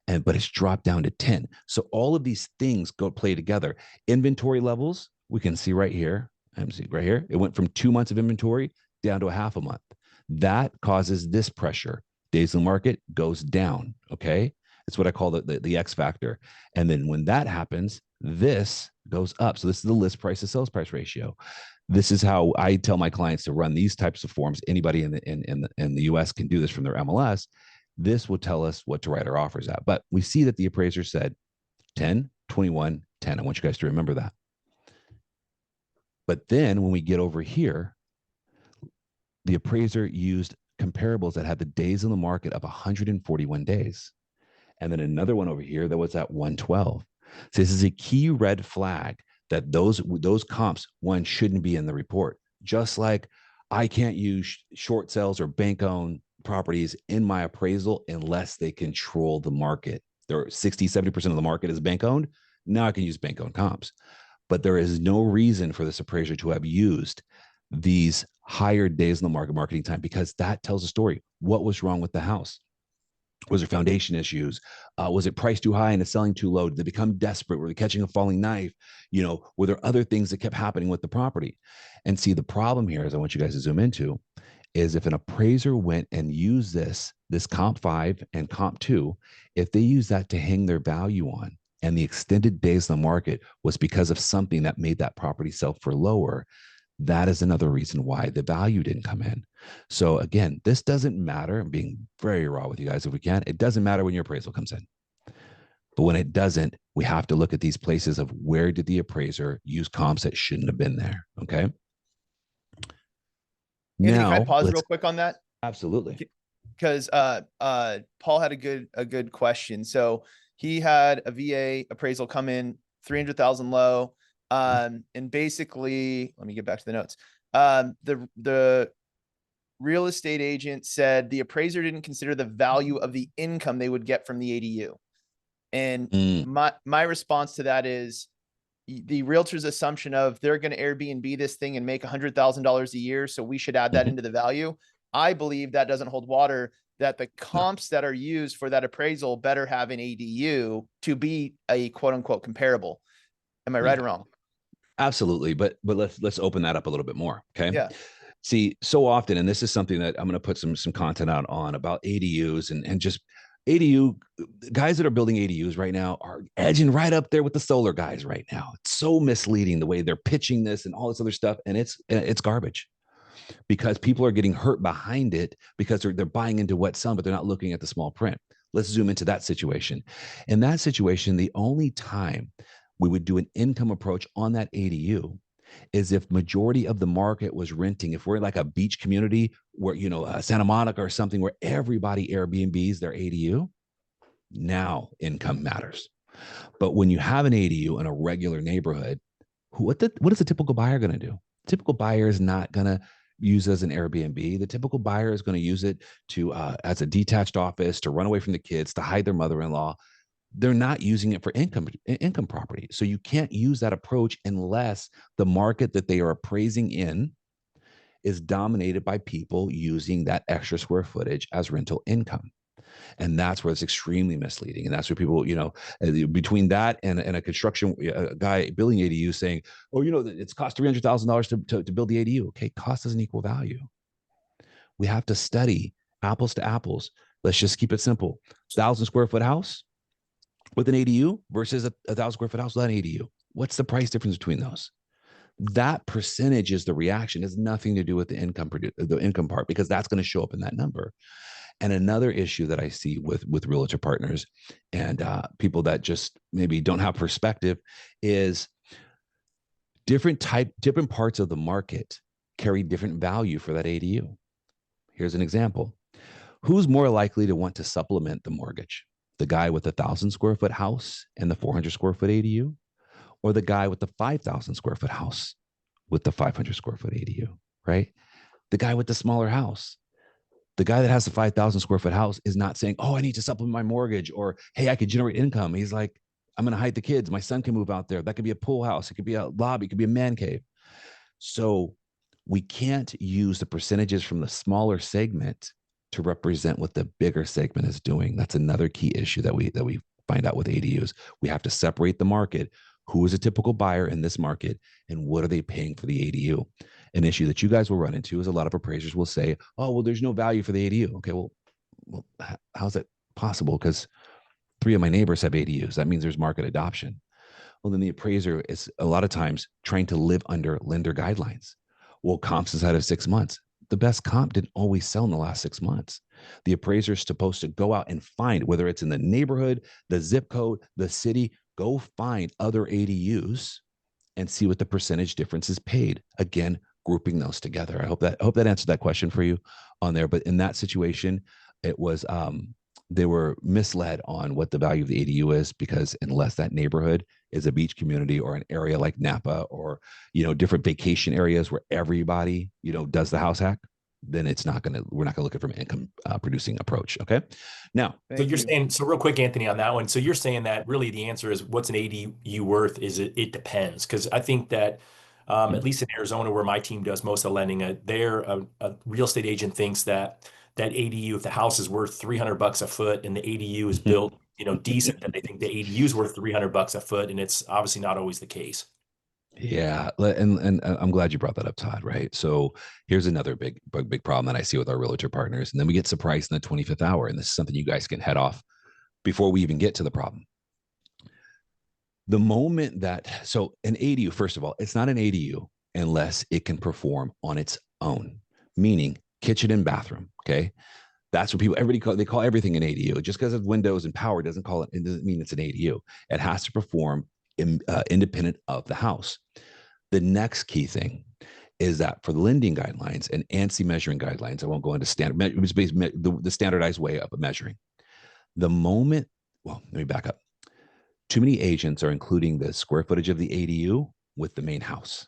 But it's dropped down to 10. So all of these things go play together. Inventory levels, we can see right here. See right here. It went from 2 months of inventory down to a half a month. That causes this pressure. Days in the market goes down. Okay. It's what I call the X factor. And then when that happens, this goes up. So this is the list price to sales price ratio. This is how I tell my clients to run these types of forms. Anybody in the US can do this from their MLS. This will tell us what to write our offers at. But we see that the appraiser said 10, 21, 10. I want you guys to remember that. But then when we get over here, the appraiser used comparables that had the days in the market of 141 days. And then another one over here that was at 112. So this is a key red flag that those comps, one, shouldn't be in the report. Just like I can't use short sales or bank-owned properties in my appraisal unless they control the market. There are 60, 70% of the market is bank-owned. Now I can use bank-owned comps. But there is no reason for this appraiser to have used these higher days in the market marketing time, because that tells a story. What was wrong with the house? Was there foundation issues? Was it priced too high and it's selling too low? Did they become desperate? Were they catching a falling knife? Were there other things that kept happening with the property? And see, the problem here, as I want you guys to zoom into, is if an appraiser went and used this comp 5 and comp 2, if they use that to hang their value on, and the extended days in the market was because of something that made that property sell for lower, that is another reason why the value didn't come in. So again, this doesn't matter. I'm being very raw with you guys if we can. It doesn't matter when your appraisal comes in. But when it doesn't, we have to look at these places of where did the appraiser use comps that shouldn't have been there, okay? Anthony, Now, can I pause real quick on that? Absolutely. Because Paul had a good question. So he had a VA appraisal come in 300,000 low. And basically, let me get back to the notes. The real estate agent said the appraiser didn't consider the value of the income they would get from the ADU. And my response to that is the realtor's assumption of they're going to Airbnb this thing and make $100,000 a year, so we should add that into the value. I believe that doesn't hold water, that the comps that are used for that appraisal better have an ADU to be a quote unquote comparable. Am I right or wrong? Absolutely. But let's open that up a little bit more. Okay. Yeah. See, so often, and this is something that I'm going to put some content out on about ADUs and just ADU guys that are building ADUs right now are edging right up there with the solar guys right now. It's so misleading the way they're pitching this and all this other stuff. And it's garbage, because people are getting hurt behind it because they're buying into wet sun, but they're not looking at the small print. Let's zoom into that situation. In that situation, the only time we would do an income approach on that ADU is if majority of the market was renting. If we're like a beach community where, Santa Monica or something where everybody Airbnbs their ADU, now income matters. But when you have an ADU in a regular neighborhood, what is the typical buyer going to do? Typical buyer is not going to use as an Airbnb. The typical buyer is going to use it to as a detached office, to run away from the kids, to hide their mother-in-law. They're not using it for income property. So you can't use that approach unless the market that they are appraising in is dominated by people using that extra square footage as rental income. And that's where it's extremely misleading. And that's where people, between that and a construction guy building ADU saying, oh, it's cost $300,000 to build the ADU. Okay, cost doesn't equal value. We have to study apples to apples. Let's just keep it simple. 1,000 square foot house with an ADU versus a 1,000 square foot house without an ADU. What's the price difference between those? That percentage is the reaction. It has nothing to do with the income part, because that's going to show up in that number. And another issue that I see with realtor partners and people that just maybe don't have perspective is different parts of the market carry different value for that ADU. Here's an example. Who's more likely to want to supplement the mortgage? The guy with the 1,000 square foot house and the 400 square foot ADU, or the guy with the 5,000 square foot house with the 500 square foot ADU, right? The guy with the smaller house. The guy that has the 5,000 square foot house is not saying, oh, I need to supplement my mortgage, or, hey, I could generate income. He's like, I'm going to hide the kids. My son can move out there. That could be a pool house. It could be a lobby. It could be a man cave. So we can't use the percentages from the smaller segment to represent what the bigger segment is doing. That's another key issue that we find out with ADUs. We have to separate the market. Who is a typical buyer in this market, and what are they paying for the ADU? An issue that you guys will run into is a lot of appraisers will say, oh, well, there's no value for the ADU. Okay, well how's that possible? Because 3 of my neighbors have ADUs. That means there's market adoption. Well, then the appraiser is a lot of times trying to live under lender guidelines. Well, comps inside of 6 months. The best comp didn't always sell in the last 6 months. The appraiser is supposed to go out and find, whether it's in the neighborhood, the zip code, the city, go find other ADUs and see what the percentage difference is paid. Again, grouping those together. I hope that answered that question for you on there. But in that situation, it was they were misled on what the value of the ADU is, because unless that neighborhood is a beach community or an area like Napa, or different vacation areas where everybody does the house hack, then we're not gonna look at it from an income producing approach. Okay, now So you're saying, so real quick, Anthony, on that one. So you're saying that really the answer is, what's an ADU worth? It depends. Because I think that at least in Arizona, where my team does most of the lending, a real estate agent thinks that ADU, if the house is worth $300 a foot and the ADU is built, decent, that they think the ADU is worth $300 a foot, and it's obviously not always the case. Yeah, and I'm glad you brought that up, Todd. Right. So here's another big problem that I see with our realtor partners, and then we get surprised in the 25th hour, and this is something you guys can head off before we even get to the problem. The moment so an ADU, first of all, it's not an ADU unless it can perform on its own, meaning kitchen and bathroom. Okay. That's what they call everything an ADU. Just because of windows and power doesn't mean it's an ADU. It has to perform independent of the house. The next key thing is that for the lending guidelines and ANSI measuring guidelines, I won't go into the standardized way of measuring. Let me back up. Too many agents are including the square footage of the ADU with the main house,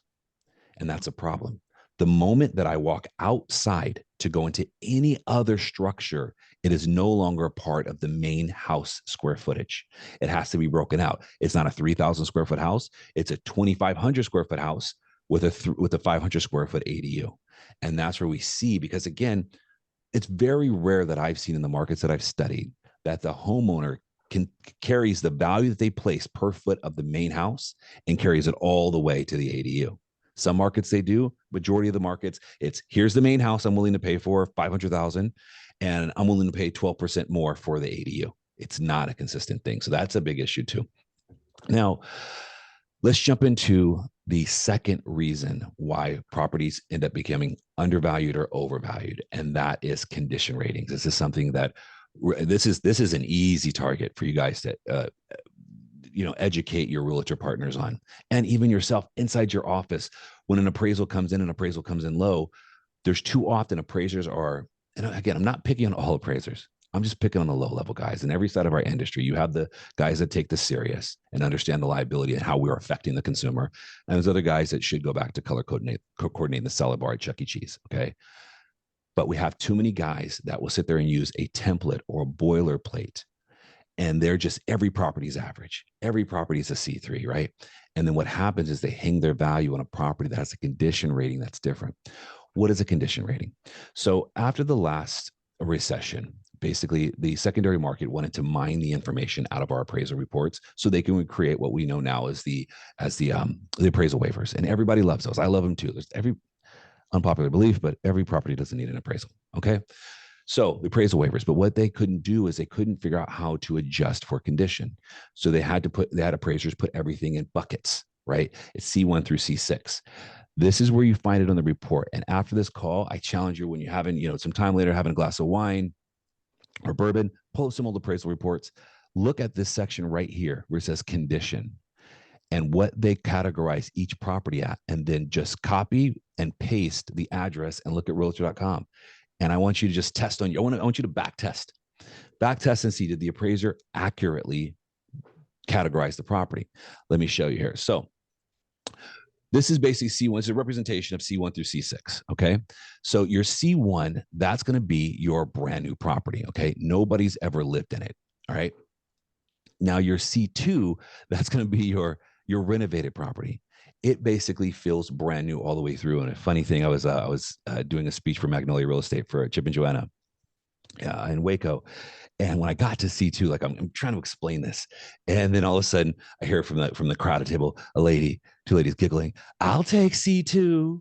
and that's a problem. The moment that I walk outside to go into any other structure, it is no longer a part of the main house square footage. It has to be broken out. It's not a 3,000 square foot house. It's a 2,500 square foot house with a 500 square foot ADU. And that's where we see, because again, it's very rare that I've seen in the markets that I've studied that the homeowner carries the value that they place per foot of the main house and carries it all the way to the ADU. Some markets they do. Majority of the markets, it's here's the main house I'm willing to pay for $500,000, and I'm willing to pay 12% more for the ADU. It's not a consistent thing. So that's a big issue too. Now, let's jump into the second reason why properties end up becoming undervalued or overvalued, and that is condition ratings. This is something that this is an easy target for you guys to educate your realtor partners on, and even yourself inside your office. When an appraisal comes in low, there's too often appraisers are, and again, I'm not picking on all appraisers. I'm just picking on the low level guys. In every side of our industry, you have the guys that take this serious and understand the liability and how we're affecting the consumer. And there's other guys that should go back to color coordinating the salad bar at Chuck E. Cheese. Okay. But we have too many guys that will sit there and use a template or a boilerplate, and they're just, every property is average. Every property is a C3, right? And then what happens is they hang their value on a property that has a condition rating that's different. What is a condition rating? So after the last recession, basically the secondary market wanted to mine the information out of our appraisal reports so they can create what we know now as the appraisal waivers. And everybody loves those. I love them too. There's every unpopular belief, but every property doesn't need an appraisal. Okay. So the appraisal waivers, but what they couldn't do is they couldn't figure out how to adjust for condition. So they had appraisers put everything in buckets, right? It's C1 through C6. This is where you find it on the report. And after this call, I challenge you, when you're having, some time later, having a glass of wine or bourbon, pull up some old appraisal reports, look at this section right here where it says condition and what they categorize each property at, and then just copy and paste the address and look at realtor.com. And I want you to just test on you. I want you to back test and see, did the appraiser accurately categorize the property? Let me show you here. So This is basically C1. It's a representation of C1 through C6. Okay. So your C1, that's going to be your brand new property. Okay. Nobody's ever lived in it. All right. Now your C2, that's going to be your renovated property. It basically feels brand new all the way through. And a funny thing, I was doing a speech for Magnolia Real Estate for Chip and Joanna in Waco. And when I got to C2, like I'm trying to explain this, and then all of a sudden I hear from the crowded table, two ladies giggling, "I'll take C2."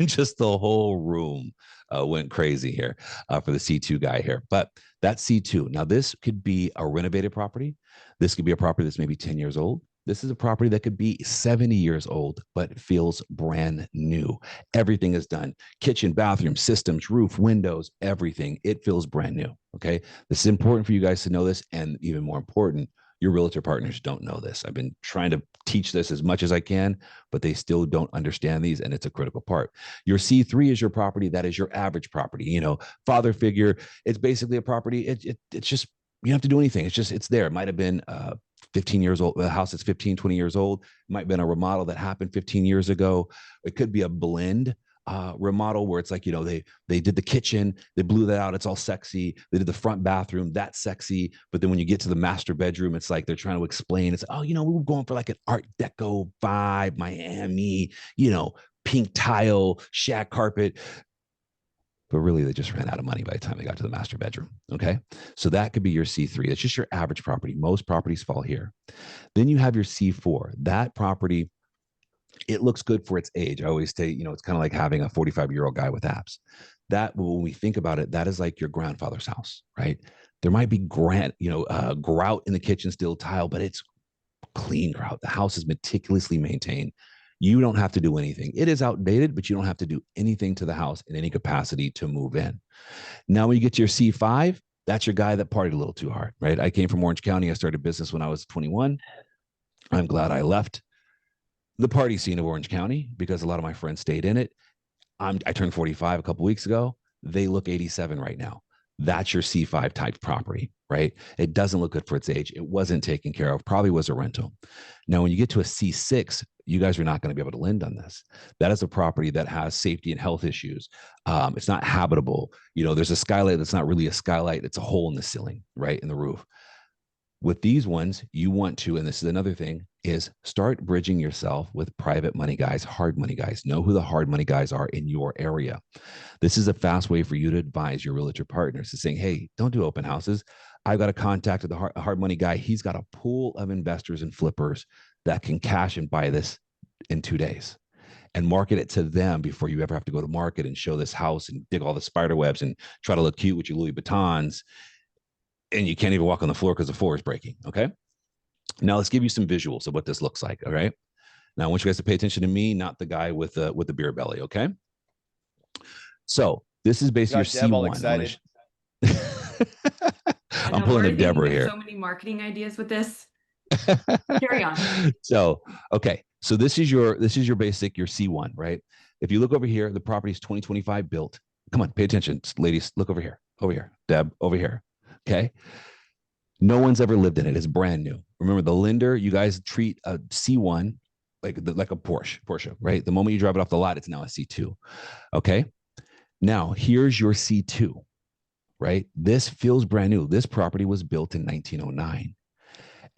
Just the whole room went crazy here for the C2 guy here. But that's C2. Now this could be a renovated property. This could be a property that's maybe 10 years old. This is a property that could be 70 years old, but feels brand new. Everything is done. Kitchen, bathroom, systems, roof, windows, everything. It feels brand new. Okay. This is important for you guys to know this. And even more important, your realtor partners don't know this. I've been trying to teach this as much as I can, but they still don't understand these. And it's a critical part. Your C3 is your property. That is your average property, father figure. It's basically a property. It's just, you don't have to do anything. It's there. It might've been 15 years old, a house that's 15, 20 years old. It might have been a remodel that happened 15 years ago. It could be a blend remodel where it's like, they did the kitchen, they blew that out. It's all sexy. They did the front bathroom, that's sexy. But then when you get to the master bedroom, it's like, they're trying to explain, it's, we were going for like an Art Deco vibe, Miami, pink tile, shag carpet. But really, they just ran out of money by the time they got to the master bedroom. Okay. So that could be your C3. It's just your average property. Most properties fall here. Then you have your C4. That property, it looks good for its age. I always say, it's kind of like having a 45-year-old guy with abs. That, when we think about it, that is like your grandfather's house, right? There might be grout in the kitchen, still tile, but it's clean grout. The house is meticulously maintained. You don't have to do anything. It is outdated, but you don't have to do anything to the house in any capacity to move in. Now, when you get to your C5, that's your guy that partied a little too hard, right? I came from Orange County. I started business when I was 21. I'm glad I left the party scene of Orange County because a lot of my friends stayed in it. I turned 45 a couple of weeks ago. They look 87 right now. That's your C5 type property, right? It doesn't look good for its age. It wasn't taken care of, probably was a rental. Now, when you get to a C6, you guys are not going to be able to lend on this. That is a property that has safety and health issues. It's not habitable. There's a skylight that's not really a skylight. It's a hole in the ceiling, right, in the roof. With these ones, you want to, and this is another thing, is start bridging yourself with private money guys, hard money guys. Know who the hard money guys are in your area. This is a fast way for you to advise your realtor partners to saying, hey, don't do open houses. I've got a contact with a hard money guy. He's got a pool of investors and flippers that can cash and buy this in 2 days and market it to them before you ever have to go to market and show this house and dig all the spider webs and try to look cute with your Louis Vuittons. And you can't even walk on the floor because the floor is breaking. Okay. Now let's give you some visuals of what this looks like. All right. Now I want you guys to pay attention to me, not the guy with the beer belly. Okay. So this is basically your Deb all C1. excited. I'm pulling a Deborah here. So many marketing ideas with this. Carry on. So, okay. So this is your basic, your C1, right? If you look over here, the property is 2025 built. Come on, pay attention. Ladies, look over here. Deb, over here. Okay. No one's ever lived in it. It's brand new. Remember, the lender, you guys treat a C1 like a Porsche, right? The moment you drive it off the lot, it's now a C2. Okay. Now, here's your C2, right? This feels brand new. This property was built in 1909.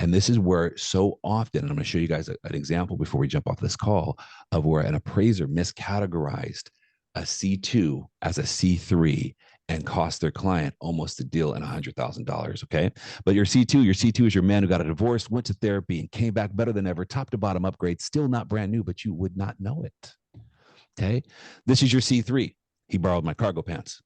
And this is where so often, and I'm going to show you guys an example before we jump off this call of where an appraiser miscategorized a C2 as a C3 and cost their client almost a deal and $100,000. Okay. But your C2 is your man who got a divorce, went to therapy and came back better than ever, top to bottom upgrade, still not brand new, but you would not know it. Okay. This is your C3. He borrowed my cargo pants.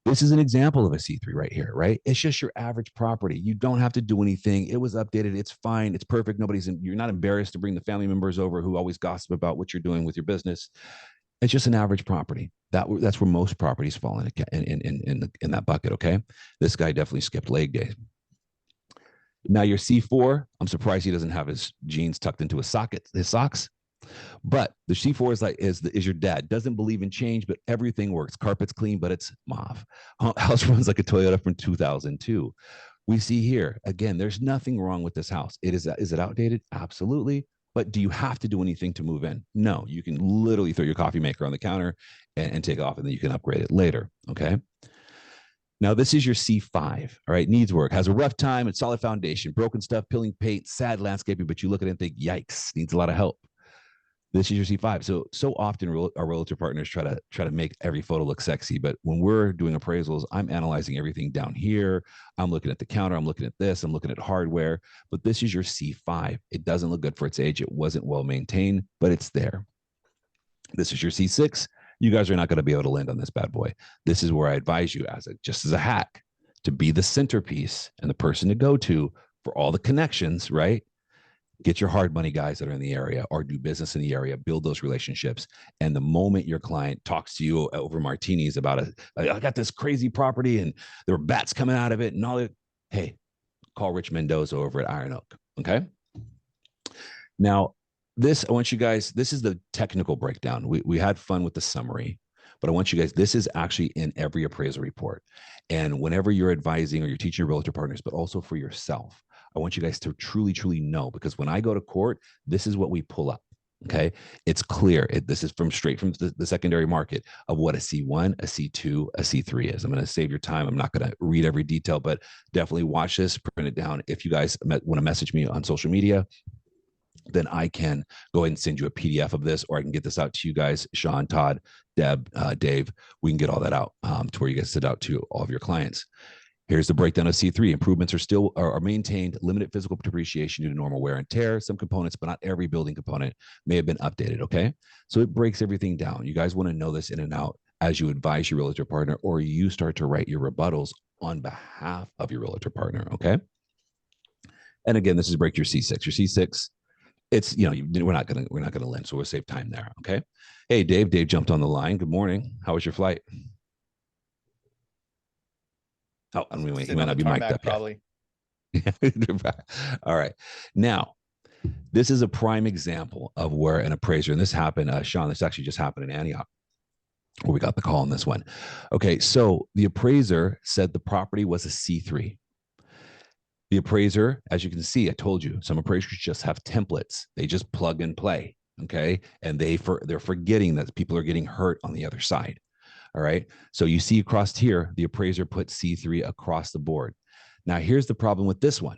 This is an example of a C3 right here, right? It's just your average property. You don't have to do anything. It was updated. It's fine. It's perfect. You're not embarrassed to bring the family members over who always gossip about what you're doing with your business. It's just an average property. That's where most properties fall in that bucket. Okay. This guy definitely skipped leg day. Now your C4, I'm surprised he doesn't have his jeans tucked into his socks. But the C4 is your dad. Doesn't believe in change, but everything works. Carpet's clean, but it's mauve. House runs like a Toyota from 2002. We see here, again, there's nothing wrong with this house. Is it outdated? Absolutely. But do you have to do anything to move in? No, you can literally throw your coffee maker on the counter and take off, and then you can upgrade it later. Okay. Now, this is your C5. All right. Needs work, has a rough time, it's solid foundation, broken stuff, peeling paint, sad landscaping, but you look at it and think, yikes, needs a lot of help. This is your C5. So often our realtor partners try to make every photo look sexy, but when we're doing appraisals, I'm analyzing everything down here. I'm looking at the counter. I'm looking at this. I'm looking at hardware. But this is your C5. It doesn't look good for its age. It wasn't well maintained, but it's there. This is your C6. You guys are not going to be able to land on this bad boy. This is where I advise you, just as a hack, to be the centerpiece and the person to go to for all the connections, right? Get your hard money guys that are in the area or do business in the area, build those relationships. And the moment your client talks to you over martinis about I got this crazy property and there were bats coming out of it and all that, hey, call Rich Mendoza over at Iron Oak. Okay. Now, I want you guys, this is the technical breakdown. We had fun with the summary, but I want you guys, this is actually in every appraisal report. And whenever you're advising or you're teaching your realtor partners, but also for yourself, I want you guys to truly, truly know, because when I go to court, this is what we pull up. Okay. It's clear. This is straight from the secondary market of what a C1, a C2, a C3 is. I'm going to save your time. I'm not going to read every detail, but definitely watch this, print it down. If you guys want to message me on social media, then I can go ahead and send you a PDF of this, or I can get this out to you guys, Sean, Todd, Deb, Dave. We can get all that out to where you guys send out to all of your clients. Here's the breakdown of C3. Improvements are maintained, limited physical depreciation due to normal wear and tear. Some components, but not every building component, may have been updated. Okay. So it breaks everything down. You guys want to know this in and out as you advise your realtor partner, or you start to write your rebuttals on behalf of your realtor partner. Okay. And again, this is break your C6. Your C6, it's, we're not gonna lend, so we'll save time there. Okay. Hey, Dave. Dave jumped on the line. Good morning. How was your flight? Oh, I mean, he might not be mic'd up probably. All right. Now, this is a prime example of where an appraiser, and this happened, Sean, this actually just happened in Antioch, where we got the call on this one. Okay. So the appraiser said the property was a C3. The appraiser, as you can see, I told you, some appraisers just have templates. They just plug and play. Okay. And they're forgetting that people are getting hurt on the other side. All right. So you see across here, the appraiser put C3 across the board. Now, here's the problem with this one.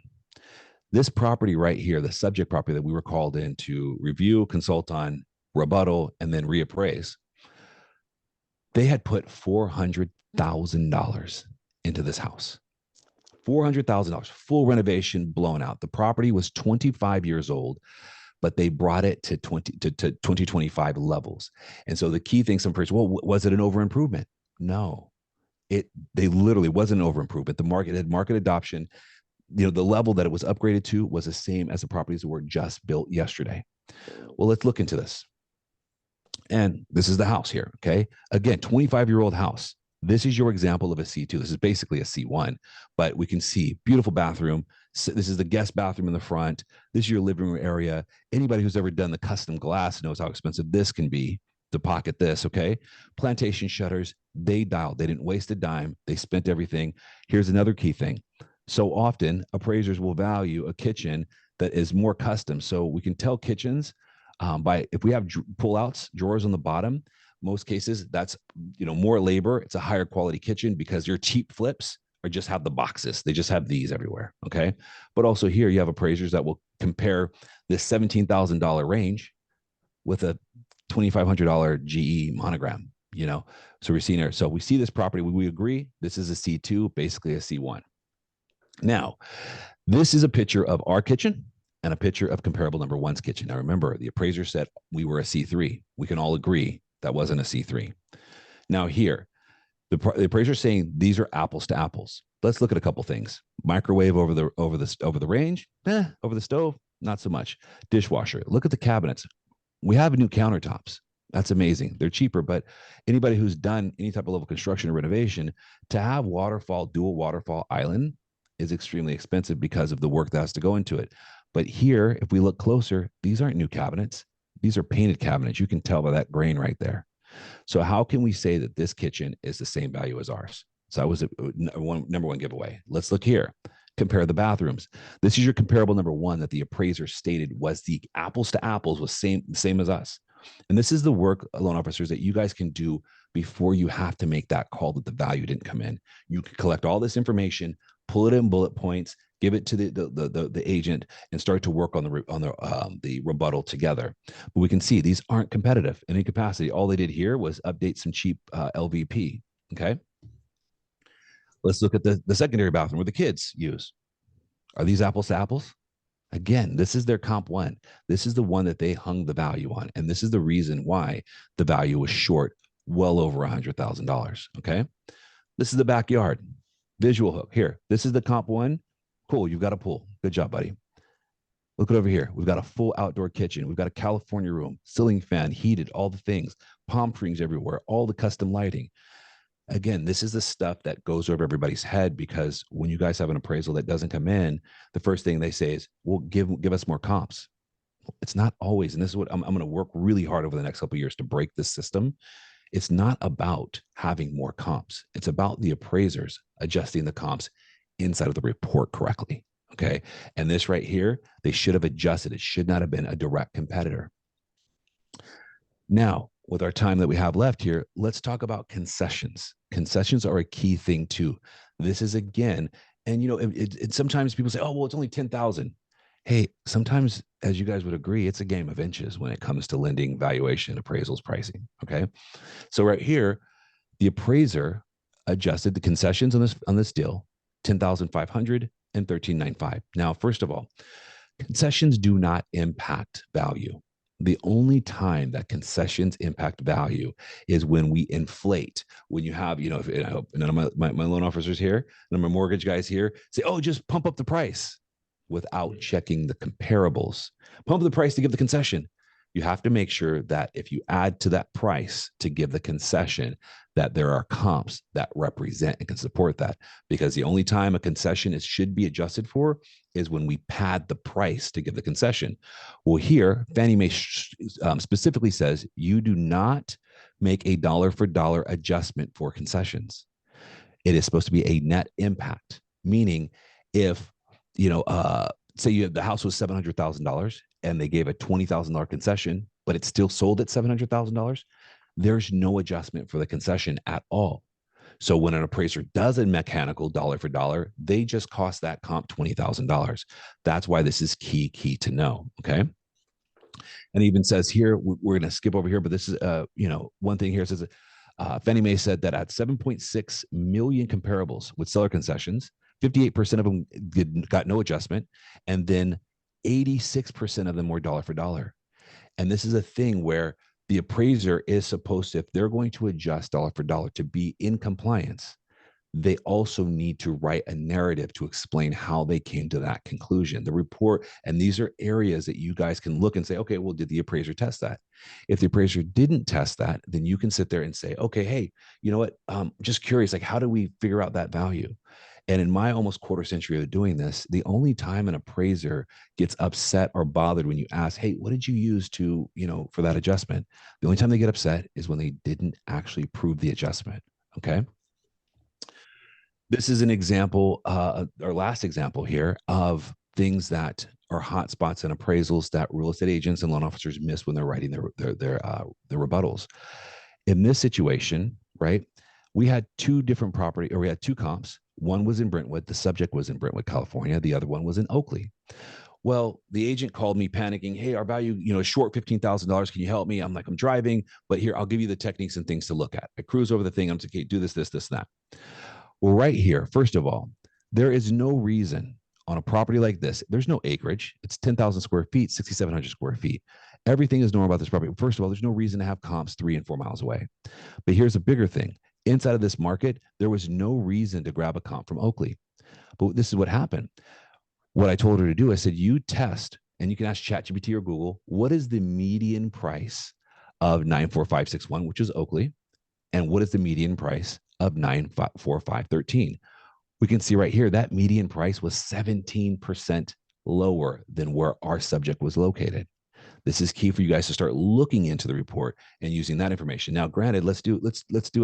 This property right here, the subject property that we were called in to review, consult on, rebuttal, and then reappraise, they had put $400,000 into this house. $400,000, full renovation, blown out. The property was 25 years old, but they brought it to 2025 levels. And so the key thing, some appraisers, well, was it an over improvement? No, they literally wasn't an over improvement. The market had market adoption. The level that it was upgraded to was the same as the properties that were just built yesterday. Well, let's look into this. And this is the house here. Okay. Again, 25-year-old house. This is your example of a C2. This is basically a C1, but we can see beautiful bathroom. So this is the guest bathroom in the front. This is your living room area. Anybody who's ever done the custom glass knows how expensive this can be to pocket this. Okay. Plantation shutters, they dialed. They didn't waste a dime. They spent everything. Here's another key thing. So often appraisers will value a kitchen that is more custom. So we can tell kitchens by, if we have pull-outs, drawers on the bottom, most cases that's, more labor. It's a higher quality kitchen because your cheap flips or just have the boxes. They just have these everywhere. Okay. But also here you have appraisers that will compare this $17,000 range with a $2,500 GE monogram, so we're seeing here. So we see this property. We agree. This is a C2, basically a C1. Now, this is a picture of our kitchen and a picture of comparable number one's kitchen. Now, remember, the appraiser said we were a C3. We can all agree that wasn't a C3. Now here, the appraiser is saying these are apples to apples. Let's look at a couple things. Microwave over the range, over the stove, not so much. Dishwasher. Look at the cabinets. We have new countertops. That's amazing. They're cheaper, but anybody who's done any type of level construction or renovation, to have dual waterfall island is extremely expensive because of the work that has to go into it. But here, if we look closer, these aren't new cabinets. These are painted cabinets. You can tell by that grain right there. So how can we say that this kitchen is the same value as ours? So that was number one giveaway. Let's look here. Compare the bathrooms. This is your comparable number one that the appraiser stated was the apples to apples was same as us. And this is the work, loan officers, that you guys can do before you have to make that call that the value didn't come in. You can collect all this information, pull it in bullet points, give it to the agent, and start to work on the rebuttal together. But we can see these aren't competitive in any capacity. All they did here was update some cheap LVP. Okay. Let's look at the secondary bathroom where the kids use. Are these apples to apples? Again, this is their comp one. This is the one that they hung the value on. And this is the reason why the value was short, well over $100,000. Okay. This is the backyard. Visual hook. Here, this is the comp one. Cool. You've got a pool. Good job, buddy. Look at over here. We've got a full outdoor kitchen. We've got a California room, ceiling fan, heated, all the things, palm trees everywhere, all the custom lighting. Again, this is the stuff that goes over everybody's head, because when you guys have an appraisal that doesn't come in, the first thing they say is, well, give us more comps. It's not always. And this is what I'm going to work really hard over the next couple of years to break this system. It's not about having more comps. It's about the appraisers adjusting the comps inside of the report correctly. Okay. And this right here, they should have adjusted. It should not have been a direct competitor. Now, with our time that we have left here, let's talk about concessions. Concessions are a key thing too. This is again, and you know, sometimes people say, oh, well, it's only 10,000. Hey, sometimes, as you guys would agree, it's a game of inches when it comes to lending, valuation, appraisals, pricing. Okay. So right here, the appraiser adjusted the concessions on this deal, 10,500 and 13,950. Now, first of all, concessions do not impact value. The only time that concessions impact value is when we inflate. When you have, you know, if, and I hope none of my loan officers here, none of my mortgage guys here say, oh, just pump up the price without checking the comparables. Pump up the price to give the concession. You have to make sure that if you add to that price to give the concession, that there are comps that represent and can support that. Because the only time a concession should be adjusted for is when we pad the price to give the concession. Well, here, Fannie Mae specifically says you do not make a dollar for dollar adjustment for concessions. It is supposed to be a net impact, meaning if, you know, say the house was $700,000 and they gave a $20,000 concession, but it's still sold at $700,000, there's no adjustment for the concession at all. So when an appraiser does a mechanical dollar for dollar, they just cost that comp $20,000. That's why this is key to know. Okay. And it even says here, we're going to skip over here, but this is, you know, one thing here says, Fannie Mae said that at 7.6 million comparables with seller concessions, 58% of them got no adjustment. And then 86% of them were dollar for dollar. And this is a thing where the appraiser is supposed to, if they're going to adjust dollar for dollar to be in compliance, they also need to write a narrative to explain how they came to that conclusion. The report, and these are areas that you guys can look and say, okay, well, did the appraiser test that? If the appraiser didn't test that, then you can sit there and say, okay, hey, you know what? Just curious, like, how do we figure out that value? And in my almost quarter century of doing this, the only time an appraiser gets upset or bothered when you ask, hey, what did you use to, you know, for that adjustment? The only time they get upset is when they didn't actually prove the adjustment. Okay. This is an example, our last example here of things that are hot spots in appraisals that real estate agents and loan officers miss when they're writing their rebuttals. In this situation, right, we had two comps. One was in Brentwood. The subject was in Brentwood, California. The other one was in Oakley. Well, the agent called me panicking. Hey, our value, you know, is short $15,000. Can you help me? I'm like, I'm driving, but here, I'll give you the techniques and things to look at. I cruise over the thing. I'm like, okay, do this, and that. Well, right here, first of all, there is no reason on a property like this. There's no acreage. It's 10,000 square feet, 6,700 square feet. Everything is normal about this property. First of all, there's no reason to have comps 3 and 4 miles away. But here's a bigger thing. Inside of this market, there was no reason to grab a comp from Oakley. But this is what happened. What I told her to do, I said, you test, and you can ask ChatGPT or Google, what is the median price of 94561, which is Oakley, and what is the median price of 94513? We can see right here that median price was 17% lower than where our subject was located. This is key for you guys to start looking into the report and using that information. Now, granted, let's do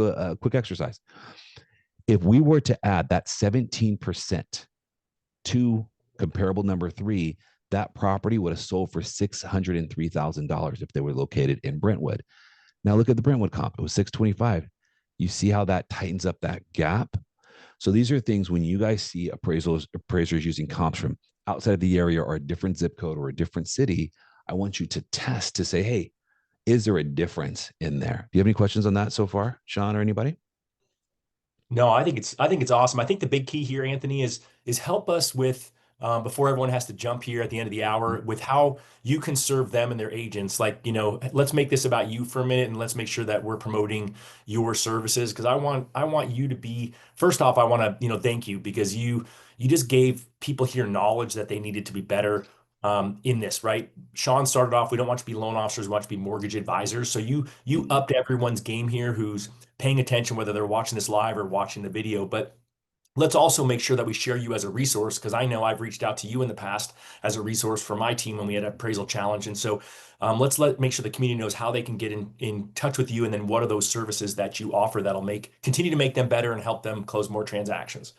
a quick exercise. If we were to add that 17% Two, comparable number three, that property would have sold for $603,000 if they were located in Brentwood. Now look at the Brentwood comp. It was 625. You see how that tightens up that gap? So these are things when you guys see appraisers using comps from outside of the area or a different zip code or a different city, I want you to test to say, hey, is there a difference in there? Do you have any questions on that so far, Sean or anybody? No, I think it's awesome. I think the big key here, Anthony, is help us with before everyone has to jump here at the end of the hour with how you can serve them and their agents. Like, let's make this about you for a minute and let's make sure that we're promoting your services. Because I want you to be, first off, I want to, thank you because you just gave people here knowledge that they needed to be better in this, right? Sean started off, we don't want you to be loan officers, we want you to be mortgage advisors. So you upped everyone's game here who's paying attention, whether they're watching this live or watching the video. But let's also make sure that we share you as a resource, because I know I've reached out to you in the past as a resource for my team when we had an appraisal challenge. And so let's make sure the community knows how they can get in touch with you, and then what are those services that you offer that'll continue to make them better and help them close more transactions.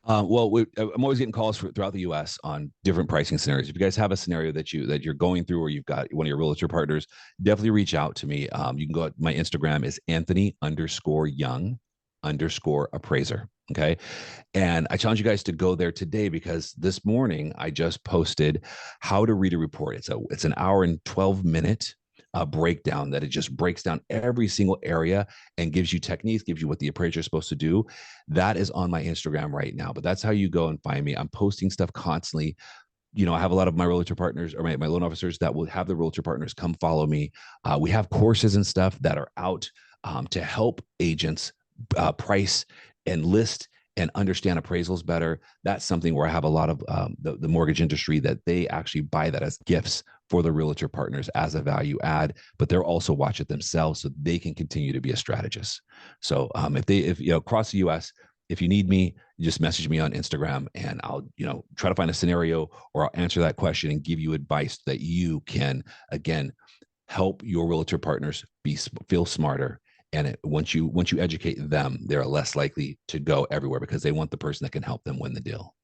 I'm always getting calls throughout the U.S. on different pricing scenarios. If you guys have a scenario that you're going through, or you've got one of your realtor partners, definitely reach out to me. You can go. My Instagram is Anthony_Young_appraiser. Okay, and I challenge you guys to go there today because this morning I just posted how to read a report. It's an hour and 12-minute breakdown that it just breaks down every single area and gives you techniques, gives you what the appraiser is supposed to do. That is on my Instagram right now, but that's how you go and find me. I'm posting stuff constantly. I have a lot of my realtor partners or my loan officers that will have the realtor partners come follow me. We have courses and stuff that are out to help agents price and list and understand appraisals better. That's something where I have a lot of the mortgage industry that they actually buy that as gifts for the realtor partners as a value add, but they're also watch it themselves so they can continue to be a strategist. So if across the US, if you need me, just message me on Instagram and I'll, try to find a scenario or I'll answer that question and give you advice that you can, again, help your realtor partners feel smarter. And once you educate them, they're less likely to go everywhere because they want the person that can help them win the deal.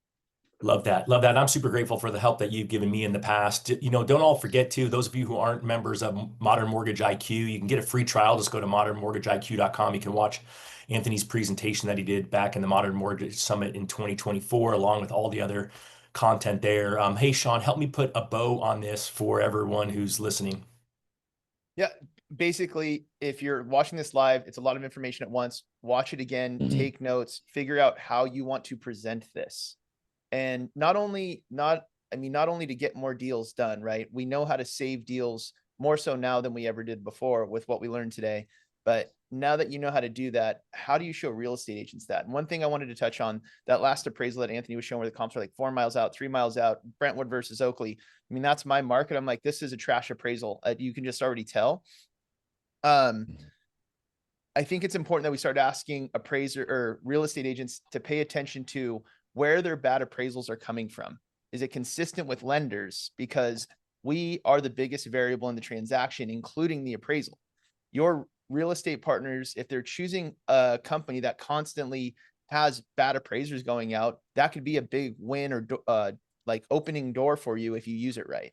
Love that. Love that. And I'm super grateful for the help that you've given me in the past. Don't all forget to, those of you who aren't members of Modern Mortgage IQ, you can get a free trial. Just go to modernmortgageiq.com. You can watch Anthony's presentation that he did back in the Modern Mortgage Summit in 2024, along with all the other content there. Hey, Sean, help me put a bow on this for everyone who's listening. Yeah. Basically, if you're watching this live, it's a lot of information at once. Watch it again, take notes, figure out how you want to present this. And not only to get more deals done, right? We know how to save deals more so now than we ever did before with what we learned today. But now that you know how to do that, how do you show real estate agents that? And one thing I wanted to touch on, that last appraisal that Anthony was showing where the comps are like 4 miles out, 3 miles out, Brentwood versus Oakley. I mean, that's my market. I'm like, this is a trash appraisal. You can just already tell. I think it's important that we start asking appraiser or real estate agents to pay attention to where their bad appraisals are coming from. Is it consistent with lenders? Because we are the biggest variable in the transaction, including the appraisal. Your real estate partners, if they're choosing a company that constantly has bad appraisers going out, that could be a big win or like opening door for you if you use it right.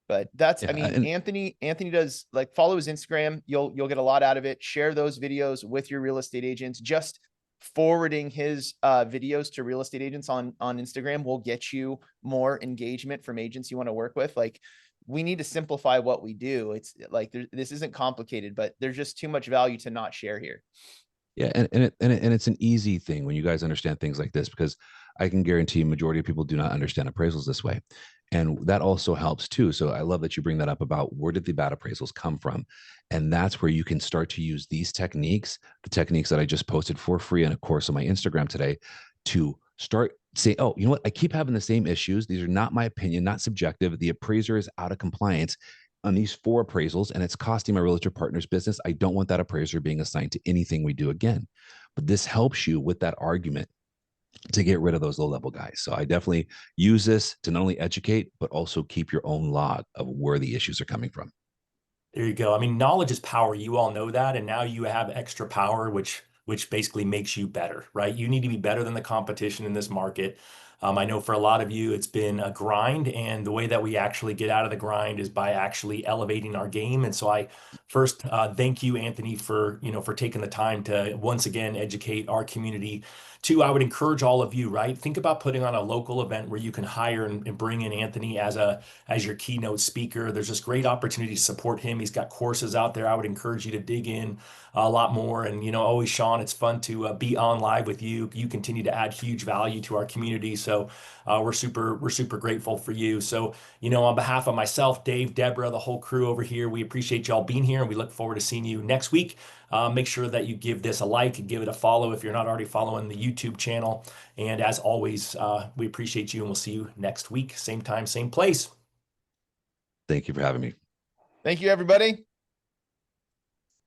But that's, Anthony does, like, follow his Instagram. You'll get a lot out of it. Share those videos with your real estate agents. Just forwarding his videos to real estate agents on Instagram will get you more engagement from agents you want to work with. Like, we need to simplify what we do. It's like, this isn't complicated, but there's just too much value to not share here. Yeah, and it's an easy thing when you guys understand things like this, because I can guarantee majority of people do not understand appraisals this way. And that also helps too. So I love that you bring that up about where did the bad appraisals come from? And that's where you can start to use these techniques, the techniques that I just posted for free in a course on my Instagram today, to start saying, oh, you know what? I keep having the same issues. These are not my opinion, not subjective. The appraiser is out of compliance on these 4 appraisals and it's costing my realtor partner's business. I don't want that appraiser being assigned to anything we do again. But this helps you with that argument to get rid of those low-level guys. So I definitely use this to not only educate, but also keep your own log of where the issues are coming from. There you go. I mean, knowledge is power. You all know that. And now you have extra power, which basically makes you better, right? You need to be better than the competition in this market. I know for a lot of you, it's been a grind, and the way that we actually get out of the grind is by actually elevating our game. And so I first thank you, Anthony, for for taking the time to once again educate our community. Two, I would encourage all of you, right? Think about putting on a local event where you can hire and bring in Anthony as your keynote speaker. There's just great opportunity to support him. He's got courses out there. I would encourage you to dig in a lot more. And always, Sean, it's fun to be on live with you. You continue to add huge value to our community. So we're super grateful for you. So on behalf of myself, Dave, Deborah, the whole crew over here, we appreciate y'all being here, and we look forward to seeing you next week. Make sure that you give this a like and give it a follow if you're not already following the YouTube channel. And as always, we appreciate you, and we'll see you next week, same time, same place. Thank you for having me. Thank you, everybody.